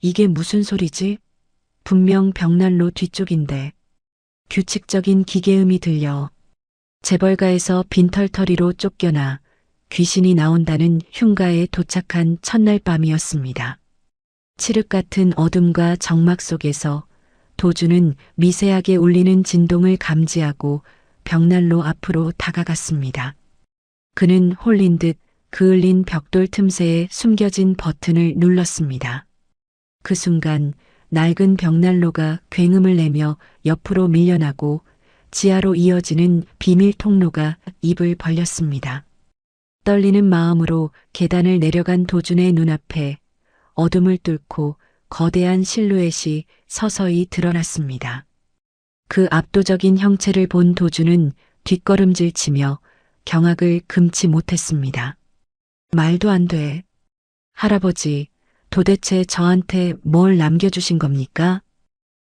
이게 무슨 소리지? 분명 벽난로 뒤쪽인데. 규칙적인 기계음이 들려. 재벌가에서 빈털터리로 쫓겨나 귀신이 나온다는 흉가에 도착한 첫날 밤이었습니다. 칠흑 같은 어둠과 정막 속에서 도주는 미세하게 울리는 진동을 감지하고 벽난로 앞으로 다가갔습니다. 그는 홀린 듯 그을린 벽돌 틈새에 숨겨진 버튼을 눌렀습니다. 그 순간 낡은 벽난로가 굉음을 내며 옆으로 밀려나고 지하로 이어지는 비밀 통로가 입을 벌렸습니다. 떨리는 마음으로 계단을 내려간 도준의 눈앞에 어둠을 뚫고 거대한 실루엣이 서서히 드러났습니다. 그 압도적인 형체를 본 도준은 뒷걸음질치며 경악을 금치 못했습니다. 말도 안 돼. 할아버지, 도대체 저한테 뭘 남겨주신 겁니까?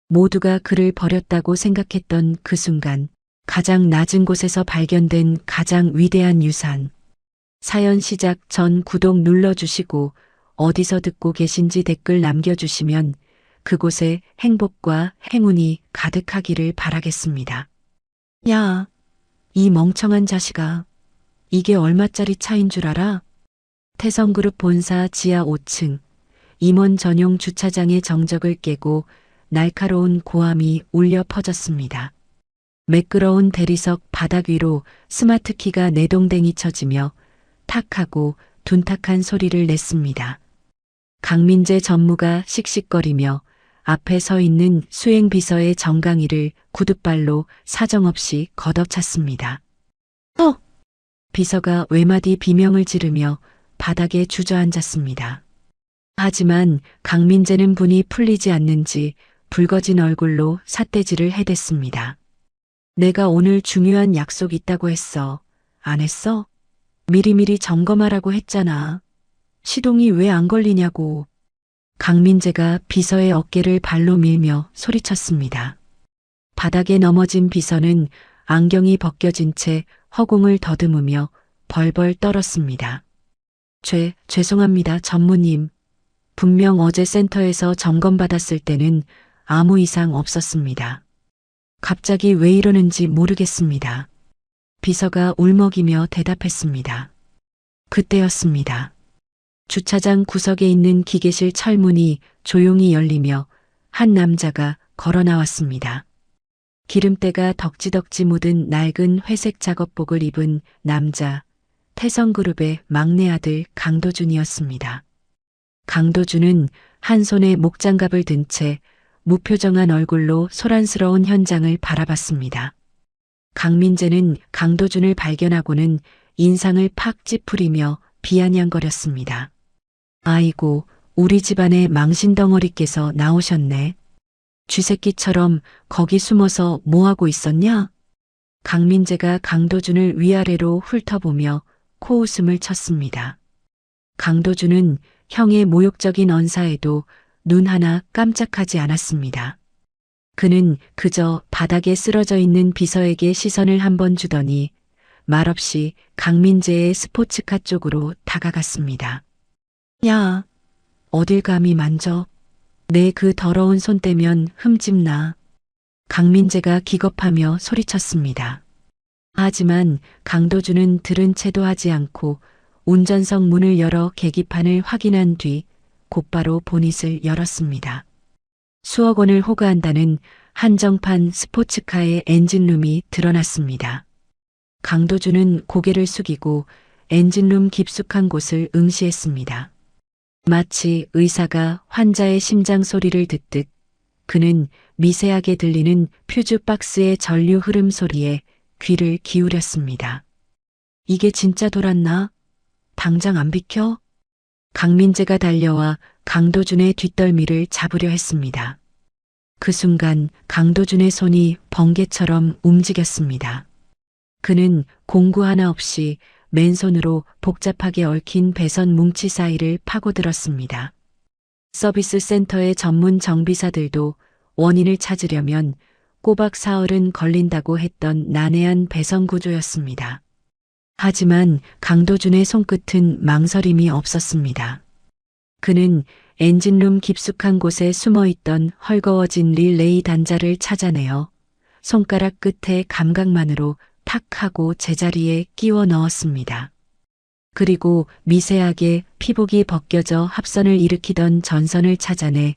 모두가 그를 버렸다고 생각했던 그 순간 가장 낮은 곳에서 발견된 가장 위대한 유산. 사연 시작 전 구독 눌러주시고 어디서 듣고 계신지 댓글 남겨주시면 그곳에 행복과 행운이 가득하기를 바라겠습니다. 야, 이 멍청한 자식아. 이게 얼마짜리 차인 줄 알아? 태성그룹 본사 지하 5층 임원 전용 주차장의 정적을 깨고 날카로운 고함이 울려 퍼졌습니다. 매끄러운 대리석 바닥 위로 스마트키가 내동댕이 쳐지며 탁하고 둔탁한 소리를 냈습니다. 강민재 전무가 씩씩거리며 앞에 서 있는 수행비서의 정강이를 구둣발로 사정없이 걷어찼습니다. 비서가 외마디 비명을 지르며 바닥에 주저앉았습니다. 하지만 강민재는 분이 풀리지 않는지 붉어진 얼굴로 삿대질을 해댔습니다. 내가 오늘 중요한 약속 있다고 했어. 안 했어? 미리미리 점검하라고 했잖아. 시동이 왜 안 걸리냐고. 강민재가 비서의 어깨를 발로 밀며 소리쳤습니다. 바닥에 넘어진 비서는 안경이 벗겨진 채 허공을 더듬으며 벌벌 떨었습니다. 죄송합니다, 전무님. 분명 어제 센터에서 점검받았을 때는 아무 이상 없었습니다. 갑자기 왜 이러는지 모르겠습니다. 비서가 울먹이며 대답했습니다. 그때였습니다. 주차장 구석에 있는 기계실 철문이 조용히 열리며 한 남자가 걸어 나왔습니다. 기름때가 덕지덕지 묻은 낡은 회색 작업복을 입은 남자, 태성그룹의 막내 아들 강도준이었습니다. 강도준은 한 손에 목장갑을 든 채 무표정한 얼굴로 소란스러운 현장을 바라봤습니다. 강민재는 강도준을 발견하고는 인상을 팍 찌푸리며 비아냥거렸습니다. 아이고, 우리 집안의 망신덩어리께서 나오셨네. 쥐새끼처럼 거기 숨어서 뭐하고 있었냐? 강민재가 강도준을 위아래로 훑어보며 코웃음을 쳤습니다. 강도준은 형의 모욕적인 언사에도 눈 하나 깜짝하지 않았습니다. 그는 그저 바닥에 쓰러져 있는 비서에게 시선을 한번 주더니 말없이 강민재의 스포츠카 쪽으로 다가갔습니다. 야, 어딜 감히 만져? 내 그 더러운 손 떼면 흠집나. 강민재가 기겁하며 소리쳤습니다. 하지만 강도준은 들은 채도 하지 않고 운전석 문을 열어 계기판을 확인한 뒤 곧바로 보닛을 열었습니다. 수억 원을 호가한다는 한정판 스포츠카의 엔진룸이 드러났습니다. 강도준은 고개를 숙이고 엔진룸 깊숙한 곳을 응시했습니다. 마치 의사가 환자의 심장 소리를 듣듯 그는 미세하게 들리는 퓨즈 박스의 전류 흐름 소리에 귀를 기울였습니다. 이게 진짜 돌았나? 당장 안 비켜? 강민재가 달려와 강도준의 뒷덜미를 잡으려 했습니다. 그 순간 강도준의 손이 번개처럼 움직였습니다. 그는 공구 하나 없이 맨손으로 복잡하게 얽힌 배선 뭉치 사이를 파고들었습니다. 서비스 센터의 전문 정비사들도 원인을 찾으려면 꼬박 사흘은 걸린다고 했던 난해한 배선 구조였습니다. 하지만 강도준의 손끝은 망설임이 없었습니다. 그는 엔진룸 깊숙한 곳에 숨어있던 헐거워진 릴레이 단자를 찾아내어 손가락 끝의 감각만으로 탁 하고 제자리에 끼워 넣었습니다. 그리고 미세하게 피복이 벗겨져 합선을 일으키던 전선을 찾아내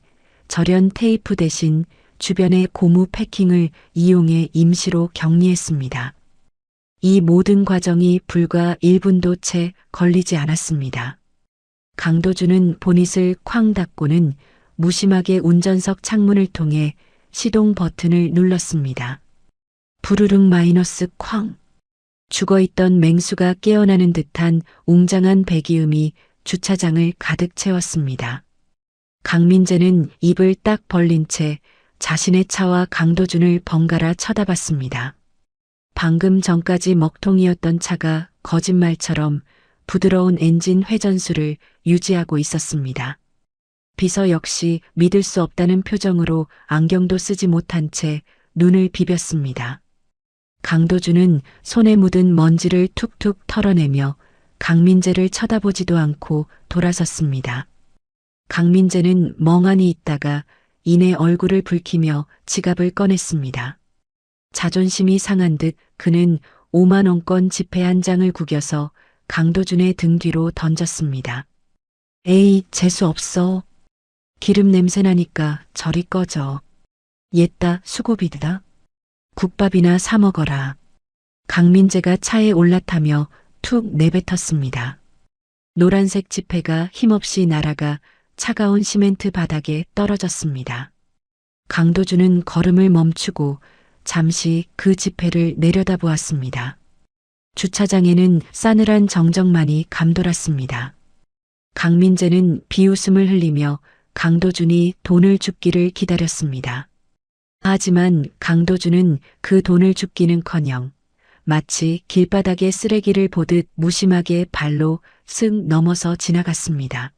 절연 테이프 대신 주변의 고무 패킹을 이용해 임시로 격리했습니다. 이 모든 과정이 불과 1분도 채 걸리지 않았습니다. 강도준은 보닛을 쾅 닫고는 무심하게 운전석 창문을 통해 시동 버튼을 눌렀습니다. 부르릉 마이너스 쾅. 죽어있던 맹수가 깨어나는 듯한 웅장한 배기음이 주차장을 가득 채웠습니다. 강민재는 입을 딱 벌린 채 자신의 차와 강도준을 번갈아 쳐다봤습니다. 방금 전까지 먹통이었던 차가 거짓말처럼 부드러운 엔진 회전수를 유지하고 있었습니다. 비서 역시 믿을 수 없다는 표정으로 안경도 쓰지 못한 채 눈을 비볐습니다. 강도준은 손에 묻은 먼지를 툭툭 털어내며 강민재를 쳐다보지도 않고 돌아섰습니다. 강민재는 멍하니 있다가 이내 얼굴을 붉히며 지갑을 꺼냈습니다. 자존심이 상한 듯 그는 5만 원권 지폐 한 장을 구겨서 강도준의 등 뒤로 던졌습니다. 에이, 재수 없어. 기름 냄새 나니까 저리 꺼져. 옛다 수고비드다. 국밥이나 사 먹어라. 강민재가 차에 올라타며 툭 내뱉었습니다. 노란색 지폐가 힘없이 날아가 차가운 시멘트 바닥에 떨어졌습니다. 강도준은 걸음을 멈추고 잠시 그 지폐를 내려다보았습니다. 주차장에는 싸늘한 정적만이 감돌았습니다. 강민재는 비웃음을 흘리며 강도준이 돈을 줍기를 기다렸습니다. 하지만 강도준은 그 돈을 줍기는커녕 마치 길바닥에 쓰레기를 보듯 무심하게 발로 쓱 넘어서 지나갔습니다.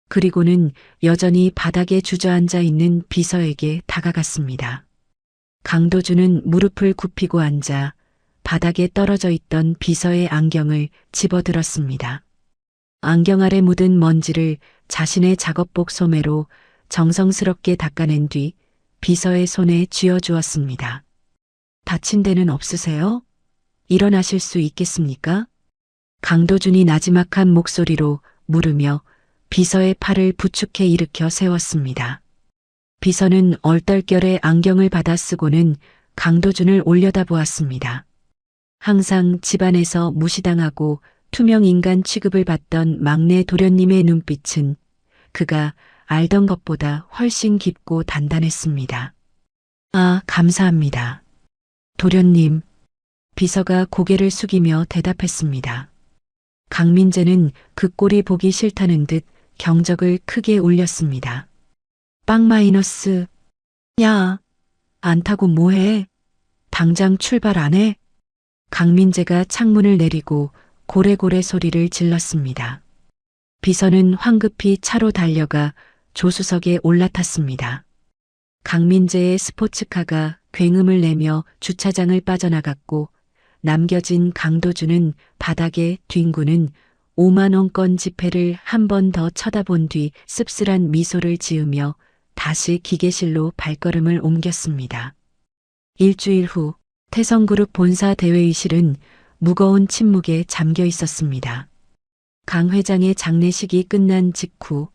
그리고는 여전히 바닥에 주저앉아 있는 비서에게 다가갔습니다. 강도준은 무릎을 굽히고 앉아 바닥에 떨어져 있던 비서의 안경을 집어들었습니다. 안경 아래 묻은 먼지를 자신의 작업복 소매로 정성스럽게 닦아낸 뒤 비서의 손에 쥐어주었습니다. 다친 데는 없으세요? 일어나실 수 있겠습니까? 강도준이 나지막한 목소리로 물으며 비서의 팔을 부축해 일으켜 세웠습니다. 비서는 얼떨결에 안경을 받아 쓰고는 강도준을 올려다보았습니다. 항상 집안에서 무시당하고 투명 인간 취급을 받던 막내 도련님의 눈빛은 그가 알던 것보다 훨씬 깊고 단단했습니다. 아, 감사합니다. 도련님. 비서가 고개를 숙이며 대답했습니다. 강민재는 그 꼴이 보기 싫다는 듯 경적을 크게 울렸습니다. 빵 마이너스. 야, 안 타고 뭐해? 당장 출발 안 해? 강민재가 창문을 내리고 고래고래 소리를 질렀습니다. 비서는 황급히 차로 달려가 조수석에 올라탔습니다. 강민재의 스포츠카가 굉음을 내며 주차장을 빠져나갔고 남겨진 강도준은 바닥에 뒹구는 5만 원권 지폐를 한 번 더 쳐다본 뒤 씁쓸한 미소를 지으며 다시 기계실로 발걸음을 옮겼습니다. 일주일 후 태성그룹 본사 대회의실은 무거운 침묵에 잠겨 있었습니다. 강 회장의 장례식이 끝난 직후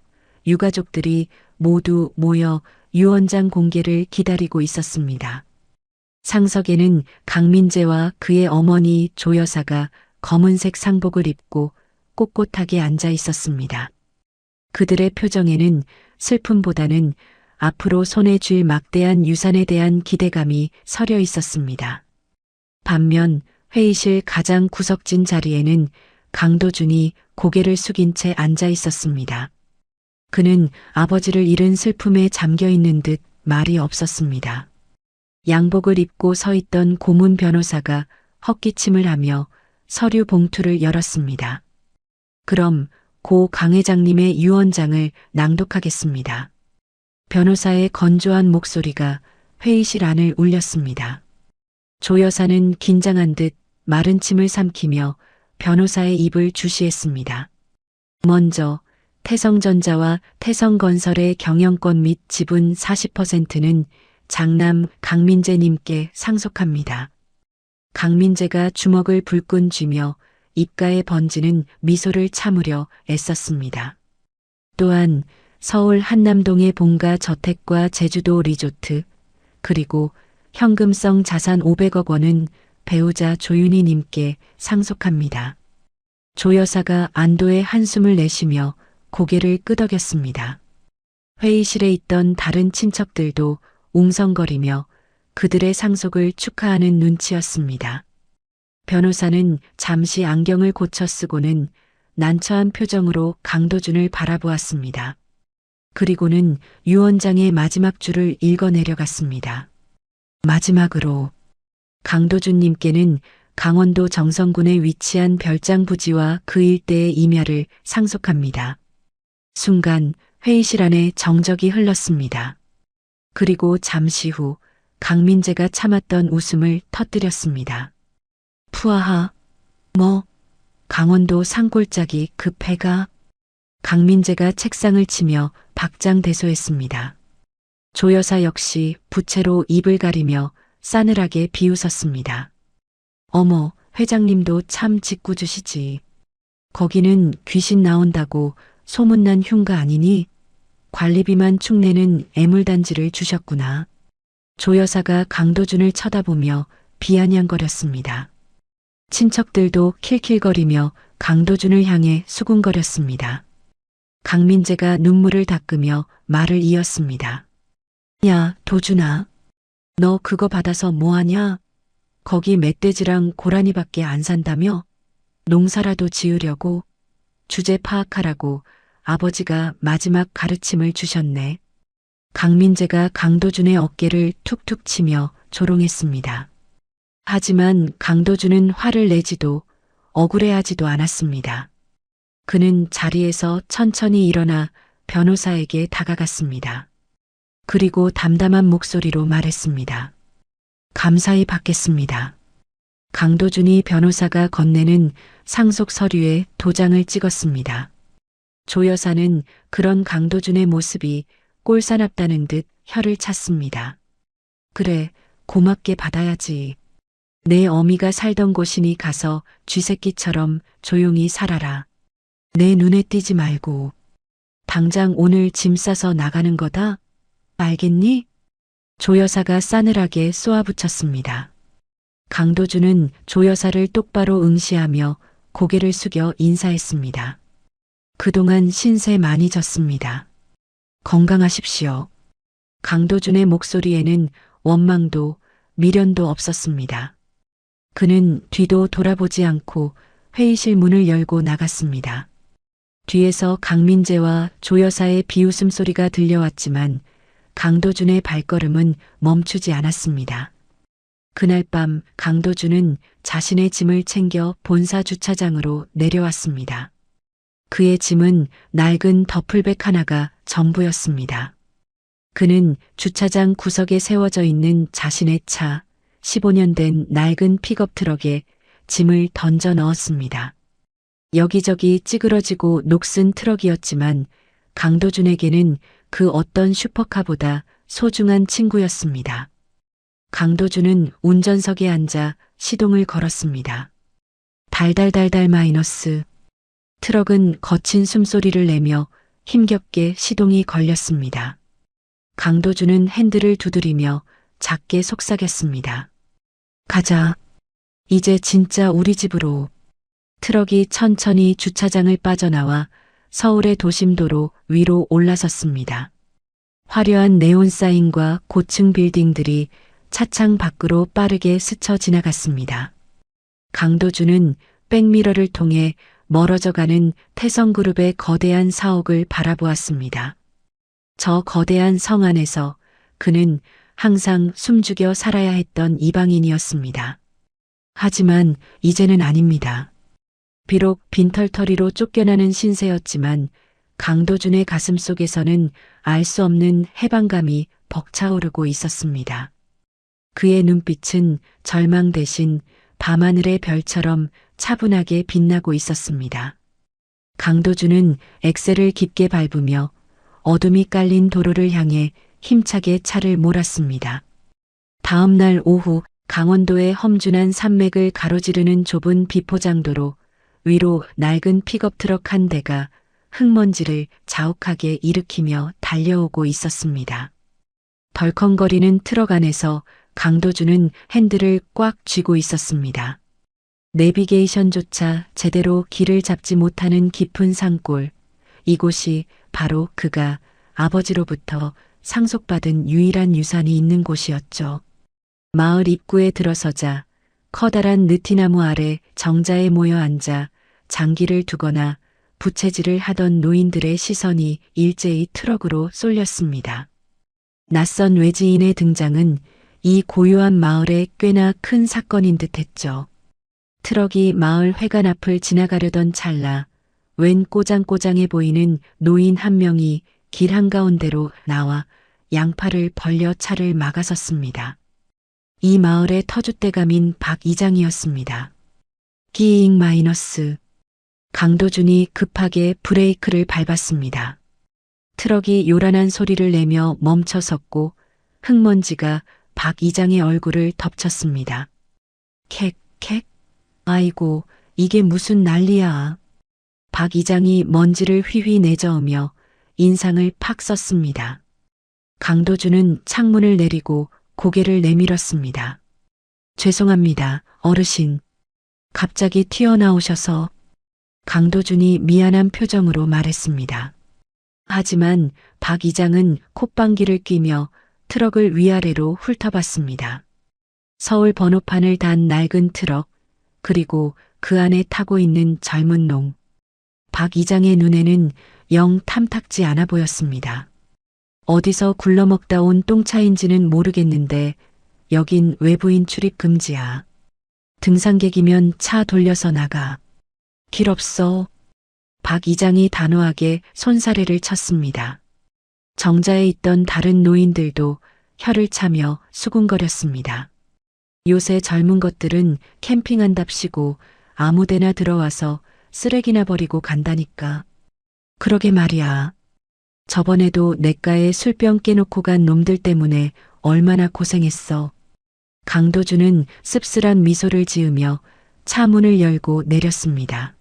유가족들이 모두 모여 유 원장 공개를 기다리고 있었습니다. 상석에는 강민재와 그의 어머니 조 여사가 검은색 상복을 입고 꼿꼿하게 앉아 있었습니다. 그들의 표정에는 슬픔보다는 앞으로 손에 쥘 막대한 유산에 대한 기대감이 서려 있었습니다. 반면 회의실 가장 구석진 자리에는 강도준이 고개를 숙인 채 앉아 있었습니다. 그는 아버지를 잃은 슬픔에 잠겨 있는 듯 말이 없었습니다. 양복을 입고 서 있던 고문 변호사가 헛기침을 하며 서류 봉투를 열었습니다. 그럼 고 강 회장님의 유언장을 낭독하겠습니다. 변호사의 건조한 목소리가 회의실 안을 울렸습니다. 조 여사는 긴장한 듯 마른 침을 삼키며 변호사의 입을 주시했습니다. 먼저 태성전자와 태성건설의 경영권 및 지분 40%는 장남 강민재님께 상속합니다. 강민재가 주먹을 불끈 쥐며 입가에 번지는 미소를 참으려 애썼습니다. 또한 서울 한남동의 본가 저택과 제주도 리조트, 그리고 현금성 자산 500억 원은 배우자 조윤희 님께 상속합니다. 조 여사가 안도의 한숨을 내쉬며 고개를 끄덕였습니다. 회의실에 있던 다른 친척들도 웅성거리며 그들의 상속을 축하하는 눈치였습니다. 변호사는 잠시 안경을 고쳐 쓰고는 난처한 표정으로 강도준을 바라보았습니다. 그리고는 유 원장의 마지막 줄을 읽어 내려갔습니다. 마지막으로 강도준님께는 강원도 정선군에 위치한 별장 부지와 그 일대의 임야를 상속합니다. 순간 회의실 안에 정적이 흘렀습니다. 그리고 잠시 후 강민재가 참았던 웃음을 터뜨렸습니다. 푸아하, 강원도 산골짜기 급해가. 강민재가 책상을 치며 박장대소했습니다. 조 여사 역시 부채로 입을 가리며 싸늘하게 비웃었습니다. 어머, 회장님도 참 짓궂으시지. 거기는 귀신 나온다고 소문난 흉가 아니니? 관리비만 축내는 애물단지를 주셨구나. 조 여사가 강도준을 쳐다보며 비아냥거렸습니다. 친척들도 킬킬거리며 강도준을 향해 수군거렸습니다. 강민재가 눈물을 닦으며 말을 이었습니다. 야, 도준아. 너 그거 받아서 뭐하냐? 거기 멧돼지랑 고라니밖에 안 산다며? 농사라도 지으려고? 주제 파악하라고 아버지가 마지막 가르침을 주셨네. 강민재가 강도준의 어깨를 툭툭 치며 조롱했습니다. 하지만 강도준은 화를 내지도 억울해하지도 않았습니다. 그는 자리에서 천천히 일어나 변호사에게 다가갔습니다. 그리고 담담한 목소리로 말했습니다. 감사히 받겠습니다. 강도준이 변호사가 건네는 상속 서류에 도장을 찍었습니다. 조 여사는 그런 강도준의 모습이 꼴사납다는 듯 혀를 찼습니다. 그래, 고맙게 받아야지. 내 어미가 살던 곳이니 가서 쥐새끼처럼 조용히 살아라. 내 눈에 띄지 말고. 당장 오늘 짐 싸서 나가는 거다. 알겠니? 조 여사가 싸늘하게 쏘아붙였습니다. 강도준은 조 여사를 똑바로 응시하며 고개를 숙여 인사했습니다. 그동안 신세 많이 졌습니다. 건강하십시오. 강도준의 목소리에는 원망도 미련도 없었습니다. 그는 뒤도 돌아보지 않고 회의실 문을 열고 나갔습니다. 뒤에서 강민재와 조 여사의 비웃음 소리가 들려왔지만 강도준의 발걸음은 멈추지 않았습니다. 그날 밤 강도준은 자신의 짐을 챙겨 본사 주차장으로 내려왔습니다. 그의 짐은 낡은 더플백 하나가 전부였습니다. 그는 주차장 구석에 세워져 있는 자신의 차, 15년 된 낡은 픽업 트럭에 짐을 던져 넣었습니다. 여기저기 찌그러지고 녹슨 트럭이었지만 강도준에게는 그 어떤 슈퍼카보다 소중한 친구였습니다. 강도준은 운전석에 앉아 시동을 걸었습니다. 달달달달 마이너스. 트럭은 거친 숨소리를 내며 힘겹게 시동이 걸렸습니다. 강도준은 핸들을 두드리며 작게 속삭였습니다. 가자. 이제 진짜 우리 집으로. 트럭이 천천히 주차장을 빠져나와 서울의 도심도로 위로 올라섰습니다. 화려한 네온 사인과 고층 빌딩들이 차창 밖으로 빠르게 스쳐 지나갔습니다. 강도준은 백미러를 통해 멀어져가는 태성그룹의 거대한 사옥을 바라보았습니다. 저 거대한 성 안에서 그는 항상 숨죽여 살아야 했던 이방인이었습니다. 하지만 이제는 아닙니다. 비록 빈털터리로 쫓겨나는 신세였지만 강도준의 가슴 속에서는 알 수 없는 해방감이 벅차오르고 있었습니다. 그의 눈빛은 절망 대신 밤하늘의 별처럼 차분하게 빛나고 있었습니다. 강도준은 엑셀을 깊게 밟으며 어둠이 깔린 도로를 향해 힘차게 차를 몰았습니다. 다음 날 오후 강원도의 험준한 산맥을 가로지르는 좁은 비포장도로 위로 낡은 픽업트럭 한 대가 흙먼지를 자욱하게 일으키며 달려오고 있었습니다. 덜컹거리는 트럭 안에서 강도준은 핸들을 꽉 쥐고 있었습니다. 내비게이션조차 제대로 길을 잡지 못하는 깊은 산골, 이곳이 바로 그가 아버지로부터 상속받은 유일한 유산이 있는 곳이었죠. 마을 입구에 들어서자 커다란 느티나무 아래 정자에 모여 앉아 장기를 두거나 부채질을 하던 노인들의 시선이 일제히 트럭으로 쏠렸습니다. 낯선 외지인의 등장은 이 고요한 마을에 꽤나 큰 사건인 듯했죠. 트럭이 마을 회관 앞을 지나가려던 찰나 웬 꼬장꼬장해 보이는 노인 한 명이 길 한가운데로 나와 양팔을 벌려 차를 막아섰습니다. 이 마을의 터줏대감인 박 이장이었습니다. 끼잉 마이너스. 강도준이 급하게 브레이크를 밟았습니다. 트럭이 요란한 소리를 내며 멈춰섰고 흙먼지가 박 이장의 얼굴을 덮쳤습니다. 캑캑. 아이고, 이게 무슨 난리야. 박 이장이 먼지를 휘휘 내저으며 인상을 팍 썼습니다. 강도준은 창문을 내리고 고개를 내밀었습니다. 죄송합니다, 어르신. 갑자기 튀어나오셔서. 강도준이 미안한 표정으로 말했습니다. 하지만 박 이장은 콧방귀를 뀌며 트럭을 위아래로 훑어봤습니다. 서울 번호판을 단 낡은 트럭, 그리고 그 안에 타고 있는 젊은 놈. 박 이장의 눈에는 영 탐탁지 않아 보였습니다. 어디서 굴러먹다 온 똥차인지는 모르겠는데 여긴 외부인 출입 금지야. 등산객이면 차 돌려서 나가. 길 없어. 박 이장이 단호하게 손사래를 쳤습니다. 정자에 있던 다른 노인들도 혀를 차며 수군거렸습니다. 요새 젊은 것들은 캠핑한답시고 아무데나 들어와서 쓰레기나 버리고 간다니까. 그러게 말이야. 저번에도 냇가에 술병 깨놓고 간 놈들 때문에 얼마나 고생했어. 강도준은 씁쓸한 미소를 지으며 차 문을 열고 내렸습니다.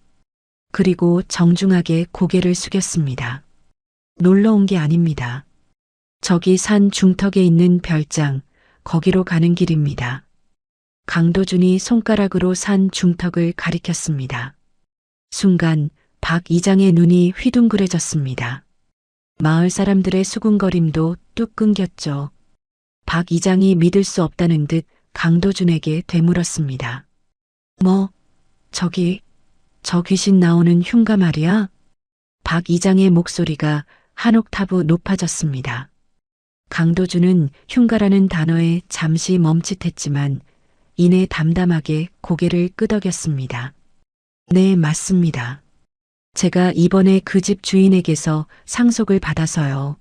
그리고 정중하게 고개를 숙였습니다. 놀러 온 게 아닙니다. 저기 산 중턱에 있는 별장, 거기로 가는 길입니다. 강도준이 손가락으로 산 중턱을 가리켰습니다. 순간 박 이장의 눈이 휘둥그레졌습니다. 마을 사람들의 수군거림도 뚝 끊겼죠. 박 이장이 믿을 수 없다는 듯 강도준에게 되물었습니다. 뭐, 저기, 저 귀신 나오는 흉가 말이야? 박 이장의 목소리가 한 옥타브 높아졌습니다. 강도준은 흉가라는 단어에 잠시 멈칫했지만 이내 담담하게 고개를 끄덕였습니다. 네, 맞습니다. 제가 이번에 그 집 주인에게서 상속을 받아서요.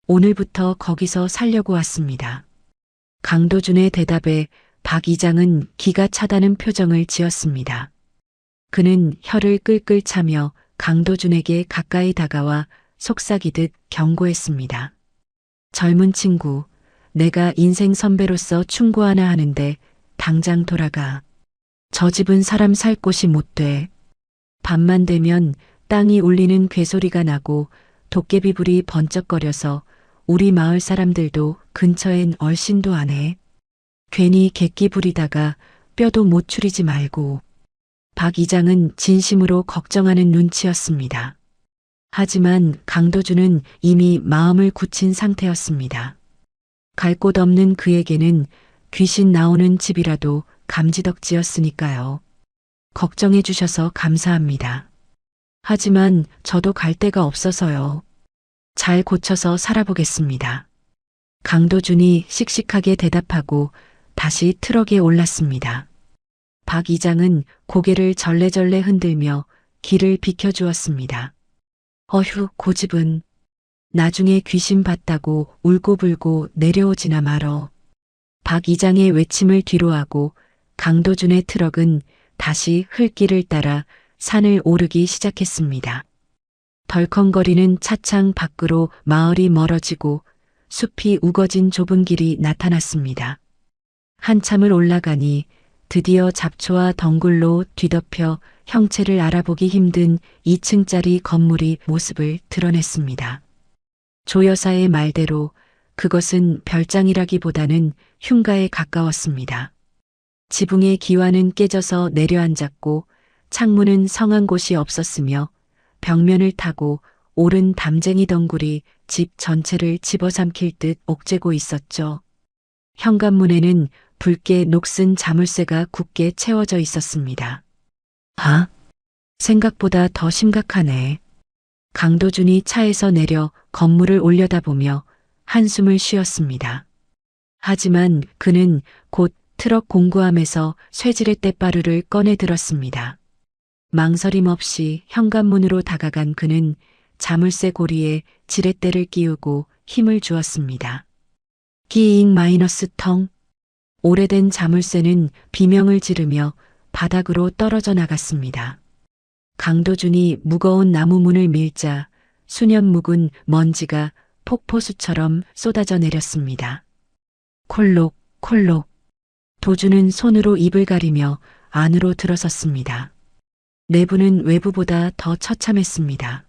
오늘부터 거기서 살려고 왔습니다. 강도준의 대답에 박 이장은 기가 차다는 표정을 지었습니다. 그는 혀를 끌끌 차며 강도준에게 가까이 다가와 속삭이듯 경고했습니다. 젊은 친구, 내가 인생 선배로서 충고 하나 하는데 당장 돌아가. 저 집은 사람 살 곳이 못 돼. 밤만 되면 땅이 울리는 괴소리가 나고 도깨비불이 번쩍거려서 우리 마을 사람들도 근처엔 얼씬도 안 해. 괜히 객기 부리다가 뼈도 못 추리지 말고. 박 이장은 진심으로 걱정하는 눈치였습니다. 하지만 강도준은 이미 마음을 굳힌 상태였습니다. 갈 곳 없는 그에게는 귀신 나오는 집이라도 감지덕지였으니까요. 걱정해 주셔서 감사합니다. 하지만 저도 갈 데가 없어서요. 잘 고쳐서 살아보겠습니다. 강도준이 씩씩하게 대답하고 다시 트럭에 올랐습니다. 박 이장은 고개를 절레절레 흔들며 길을 비켜주었습니다. 어휴, 고집은. 나중에 귀신 봤다고 울고불고 내려오지나 말어. 박 이장의 외침을 뒤로하고 강도준의 트럭은 다시 흙길을 따라 산을 오르기 시작했습니다. 덜컹거리는 차창 밖으로 마을이 멀어지고 숲이 우거진 좁은 길이 나타났습니다. 한참을 올라가니 드디어 잡초와 덩굴로 뒤덮여 형체를 알아보기 힘든 2층짜리 건물이 모습을 드러냈습니다. 조 여사의 말대로 그것은 별장이라기보다는 흉가에 가까웠습니다. 지붕의 기와는 깨져서 내려앉았고 창문은 성한 곳이 없었으며 벽면을 타고 오른 담쟁이 덩굴이 집 전체를 집어삼킬 듯 옥죄고 있었죠. 현관문에는 붉게 녹슨 자물쇠가 굳게 채워져 있었습니다. 아, 생각보다 더 심각하네. 강도준이 차에서 내려 건물을 올려다보며 한숨을 쉬었습니다. 하지만 그는 곧 트럭 공구함에서 쇠지렛 떼바루를 꺼내 들었습니다. 망설임 없이 현관문으로 다가간 그는 자물쇠 고리에 지렛대를 끼우고 힘을 주었습니다. 끼잉 마이너스 텅. 오래된 자물쇠는 비명을 지르며 바닥으로 떨어져 나갔습니다. 강도준이 무거운 나무 문을 밀자 수년 묵은 먼지가 폭포수처럼 쏟아져 내렸습니다. 콜록 콜록. 도준은 손으로 입을 가리며 안으로 들어섰습니다. 내부는 외부보다 더 처참했습니다.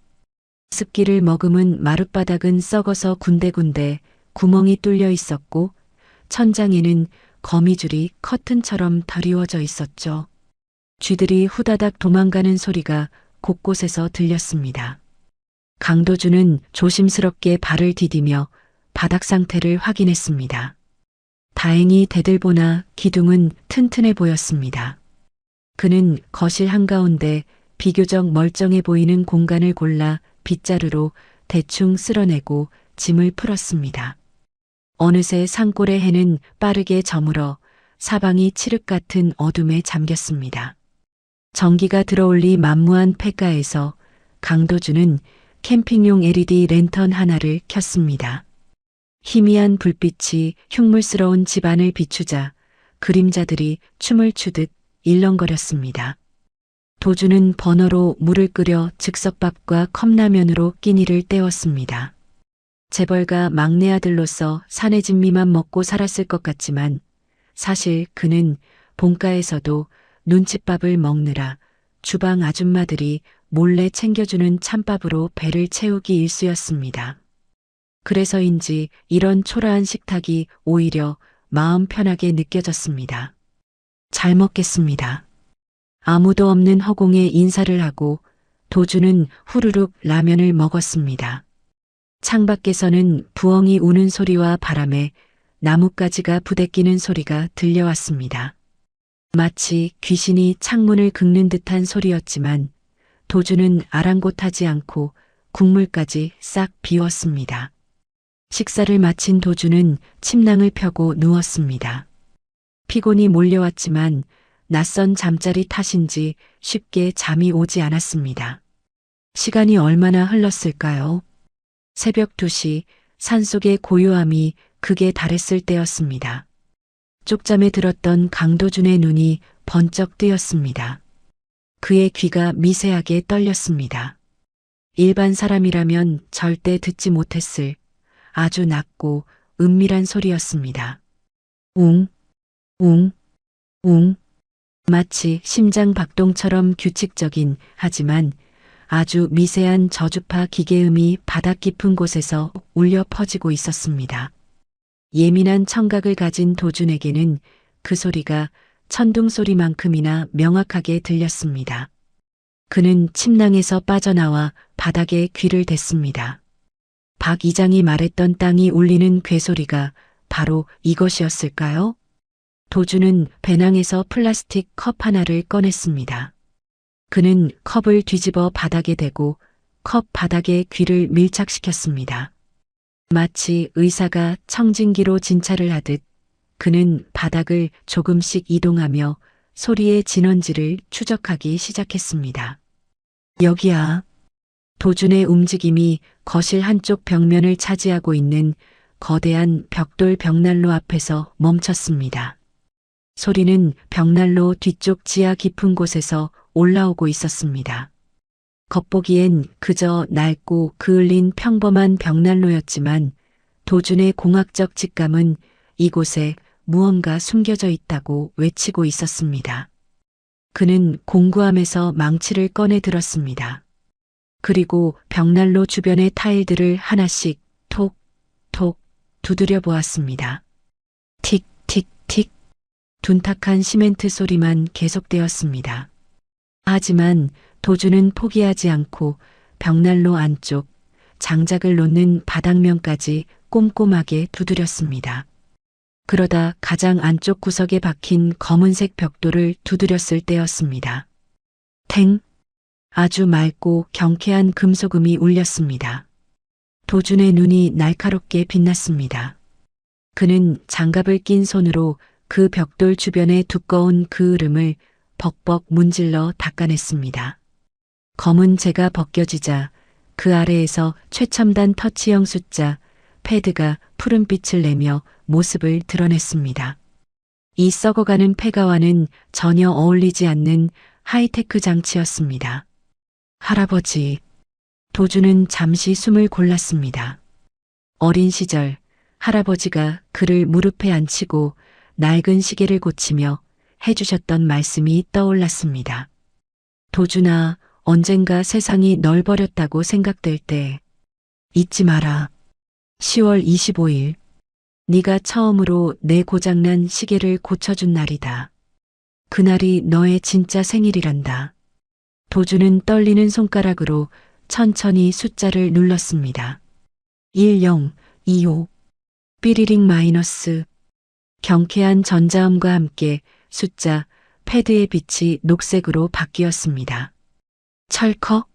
습기를 머금은 마룻바닥은 썩어서 군데군데 구멍이 뚫려 있었고 천장에는 거미줄이 커튼처럼 드리워져 있었죠. 쥐들이 후다닥 도망가는 소리가 곳곳에서 들렸습니다. 강도준은 조심스럽게 발을 디디며 바닥 상태를 확인했습니다. 다행히 대들보나 기둥은 튼튼해 보였습니다. 그는 거실 한가운데 비교적 멀쩡해 보이는 공간을 골라 빗자루로 대충 쓸어내고 짐을 풀었습니다. 어느새 산골의 해는 빠르게 저물어 사방이 칠흑 같은 어둠에 잠겼습니다. 전기가 들어올리 만무한 폐가에서 강도준은 캠핑용 LED 랜턴 하나를 켰습니다. 희미한 불빛이 흉물스러운 집안을 비추자 그림자들이 춤을 추듯 일렁거렸습니다. 도준은 버너로 물을 끓여 즉석밥과 컵라면으로 끼니를 때웠습니다. 재벌가 막내 아들로서 사내 진미만 먹고 살았을 것 같지만 사실 그는 본가에서도 눈칫밥을 먹느라 주방 아줌마들이 몰래 챙겨주는 찬밥으로 배를 채우기 일쑤였습니다. 그래서인지 이런 초라한 식탁이 오히려 마음 편하게 느껴졌습니다. 잘 먹겠습니다. 아무도 없는 허공에 인사를 하고 도준은 후루룩 라면을 먹었습니다. 창밖에서는 부엉이 우는 소리와 바람에 나뭇가지가 부대끼는 소리가 들려왔습니다. 마치 귀신이 창문을 긁는 듯한 소리였지만 도준은 아랑곳하지 않고 국물까지 싹 비웠습니다. 식사를 마친 도준은 침낭을 펴고 누웠습니다. 피곤이 몰려왔지만 낯선 잠자리 탓인지 쉽게 잠이 오지 않았습니다. 시간이 얼마나 흘렀을까요? 새벽 2시 산속의 고요함이 극에 달했을 때였습니다. 쪽잠에 들었던 강도준의 눈이 번쩍 뜨였습니다. 그의 귀가 미세하게 떨렸습니다. 일반 사람이라면 절대 듣지 못했을 아주 낮고 은밀한 소리였습니다. 웅, 웅, 웅. 마치 심장 박동처럼 규칙적인 하지만 아주 미세한 저주파 기계음이 바닥 깊은 곳에서 울려 퍼지고 있었습니다. 예민한 청각을 가진 도준에게는 그 소리가 천둥 소리만큼이나 명확하게 들렸습니다. 그는 침낭에서 빠져나와 바닥에 귀를 댔습니다. 박 이장이 말했던 땅이 울리는 괴소리가 바로 이것이었을까요? 도준은 배낭에서 플라스틱 컵 하나를 꺼냈습니다. 그는 컵을 뒤집어 바닥에 대고 컵 바닥에 귀를 밀착시켰습니다. 마치 의사가 청진기로 진찰을 하듯 그는 바닥을 조금씩 이동하며 소리의 진원지를 추적하기 시작했습니다. 여기야. 도준의 움직임이 거실 한쪽 벽면을 차지하고 있는 거대한 벽돌 벽난로 앞에서 멈췄습니다. 소리는 벽난로 뒤쪽 지하 깊은 곳에서 올라오고 있었습니다. 겉보기엔 그저 낡고 그을린 평범한 벽난로였지만 도준의 공학적 직감은 이곳에 무언가 숨겨져 있다고 외치고 있었습니다. 그는 공구함에서 망치를 꺼내 들었습니다. 그리고 벽난로 주변의 타일들을 하나씩 톡, 톡 두드려 보았습니다. 틱, 틱, 틱. 둔탁한 시멘트 소리만 계속되었습니다. 하지만 도주는 포기하지 않고 벽난로 안쪽 장작을 놓는 바닥면까지 꼼꼼하게 두드렸습니다. 그러다 가장 안쪽 구석에 박힌 검은색 벽돌을 두드렸을 때였습니다. 탱! 아주 맑고 경쾌한 금속음이 울렸습니다. 도준의 눈이 날카롭게 빛났습니다. 그는 장갑을 낀 손으로 그 벽돌 주변의 두꺼운 그을음을 벅벅 문질러 닦아냈습니다. 검은 재가 벗겨지자 그 아래에서 최첨단 터치형 숫자 패드가 푸른빛을 내며 모습을 드러냈습니다. 이 썩어가는 폐가와는 전혀 어울리지 않는 하이테크 장치였습니다. 할아버지, 도주는 잠시 숨을 골랐습니다. 어린 시절 할아버지가 그를 무릎에 앉히고 낡은 시계를 고치며 해주셨던 말씀이 떠올랐습니다. 도준아, 언젠가 세상이 널 버렸다고 생각될 때 잊지 마라. 10월 25일, 네가 처음으로 내 고장난 시계를 고쳐준 날이다. 그날이 너의 진짜 생일이란다. 도준은 떨리는 손가락으로 천천히 숫자를 눌렀습니다. 1025 삐리링 마이너스. 경쾌한 전자음과 함께 숫자 패드의 빛이 녹색으로 바뀌었습니다. 철컥.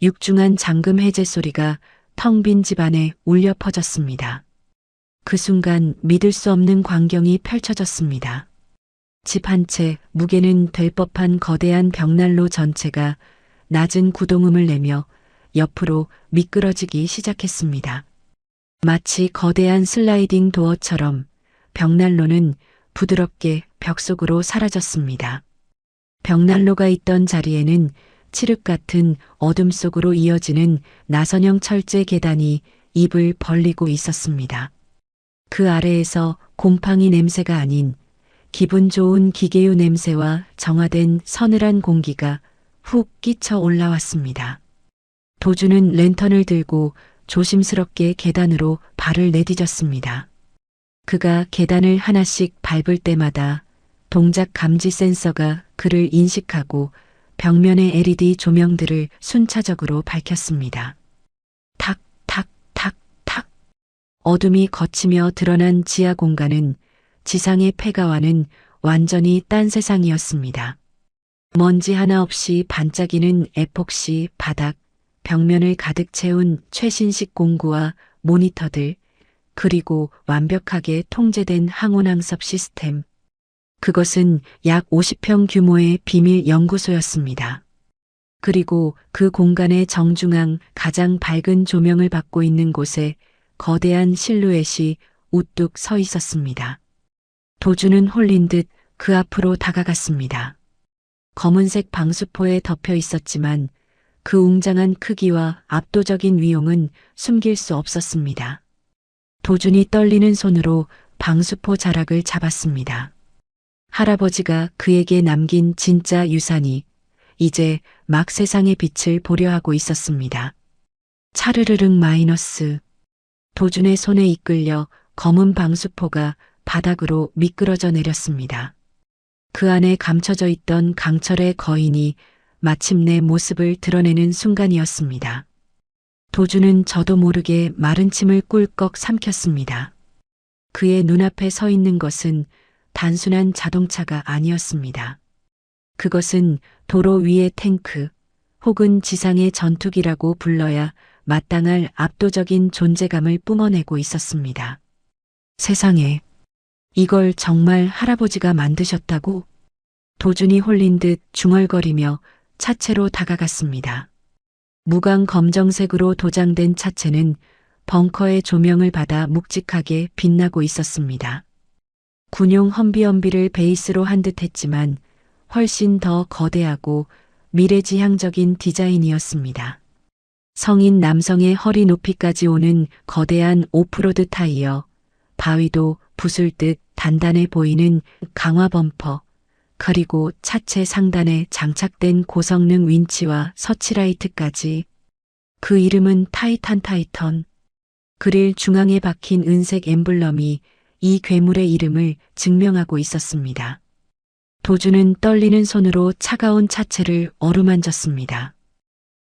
육중한 잠금 해제 소리가 텅 빈 집안에 울려 퍼졌습니다. 그 순간 믿을 수 없는 광경이 펼쳐졌습니다. 집 한 채 무게는 될 법한 거대한 벽난로 전체가 낮은 구동음을 내며 옆으로 미끄러지기 시작했습니다. 마치 거대한 슬라이딩 도어처럼 벽난로는 부드럽게 벽 속으로 사라졌습니다. 벽난로가 있던 자리에는 칠흑 같은 어둠 속으로 이어지는 나선형 철제 계단이 입을 벌리고 있었습니다. 그 아래에서 곰팡이 냄새가 아닌 기분 좋은 기계유 냄새와 정화된 서늘한 공기가 훅 끼쳐 올라왔습니다. 도주는 랜턴을 들고 조심스럽게 계단으로 발을 내디뎠습니다. 그가 계단을 하나씩 밟을 때마다 동작 감지 센서가 그를 인식하고 벽면의 LED 조명들을 순차적으로 밝혔습니다. 탁, 탁, 탁, 탁. 어둠이 걷히며 드러난 지하 공간은 지상의 폐가와는 완전히 딴 세상이었습니다. 먼지 하나 없이 반짝이는 에폭시 바닥, 벽면을 가득 채운 최신식 공구와 모니터들, 그리고 완벽하게 통제된 항온항섭 시스템. 그것은 약 50평 규모의 비밀 연구소였습니다. 그리고 그 공간의 정중앙 가장 밝은 조명을 받고 있는 곳에 거대한 실루엣이 우뚝 서 있었습니다. 도주는 홀린 듯 그 앞으로 다가갔습니다. 검은색 방수포에 덮여 있었지만 그 웅장한 크기와 압도적인 위용은 숨길 수 없었습니다. 도준이 떨리는 손으로 방수포 자락을 잡았습니다. 할아버지가 그에게 남긴 진짜 유산이 이제 막 세상의 빛을 보려 하고 있었습니다. 차르르릉 마이너스. 도준의 손에 이끌려 검은 방수포가 바닥으로 미끄러져 내렸습니다. 그 안에 감춰져 있던 강철의 거인이 마침내 모습을 드러내는 순간이었습니다. 도준은 저도 모르게 마른 침을 꿀꺽 삼켰습니다. 그의 눈앞에 서 있는 것은 단순한 자동차가 아니었습니다. 그것은 도로 위의 탱크 혹은 지상의 전투기라고 불러야 마땅할 압도적인 존재감을 뿜어내고 있었습니다. 세상에, 이걸 정말 할아버지가 만드셨다고? 도준이 홀린 듯 중얼거리며 차체로 다가갔습니다. 무광 검정색으로 도장된 차체는 벙커의 조명을 받아 묵직하게 빛나고 있었습니다. 군용 험비험비를 베이스로 한 듯 했지만 훨씬 더 거대하고 미래지향적인 디자인이었습니다. 성인 남성의 허리 높이까지 오는 거대한 오프로드 타이어, 바위도 부술 듯 단단해 보이는 강화 범퍼, 그리고 차체 상단에 장착된 고성능 윈치와 서치라이트까지. 그 이름은 타이탄. 그릴 중앙에 박힌 은색 엠블럼이 이 괴물의 이름을 증명하고 있었습니다. 도주는 떨리는 손으로 차가운 차체를 어루만졌습니다.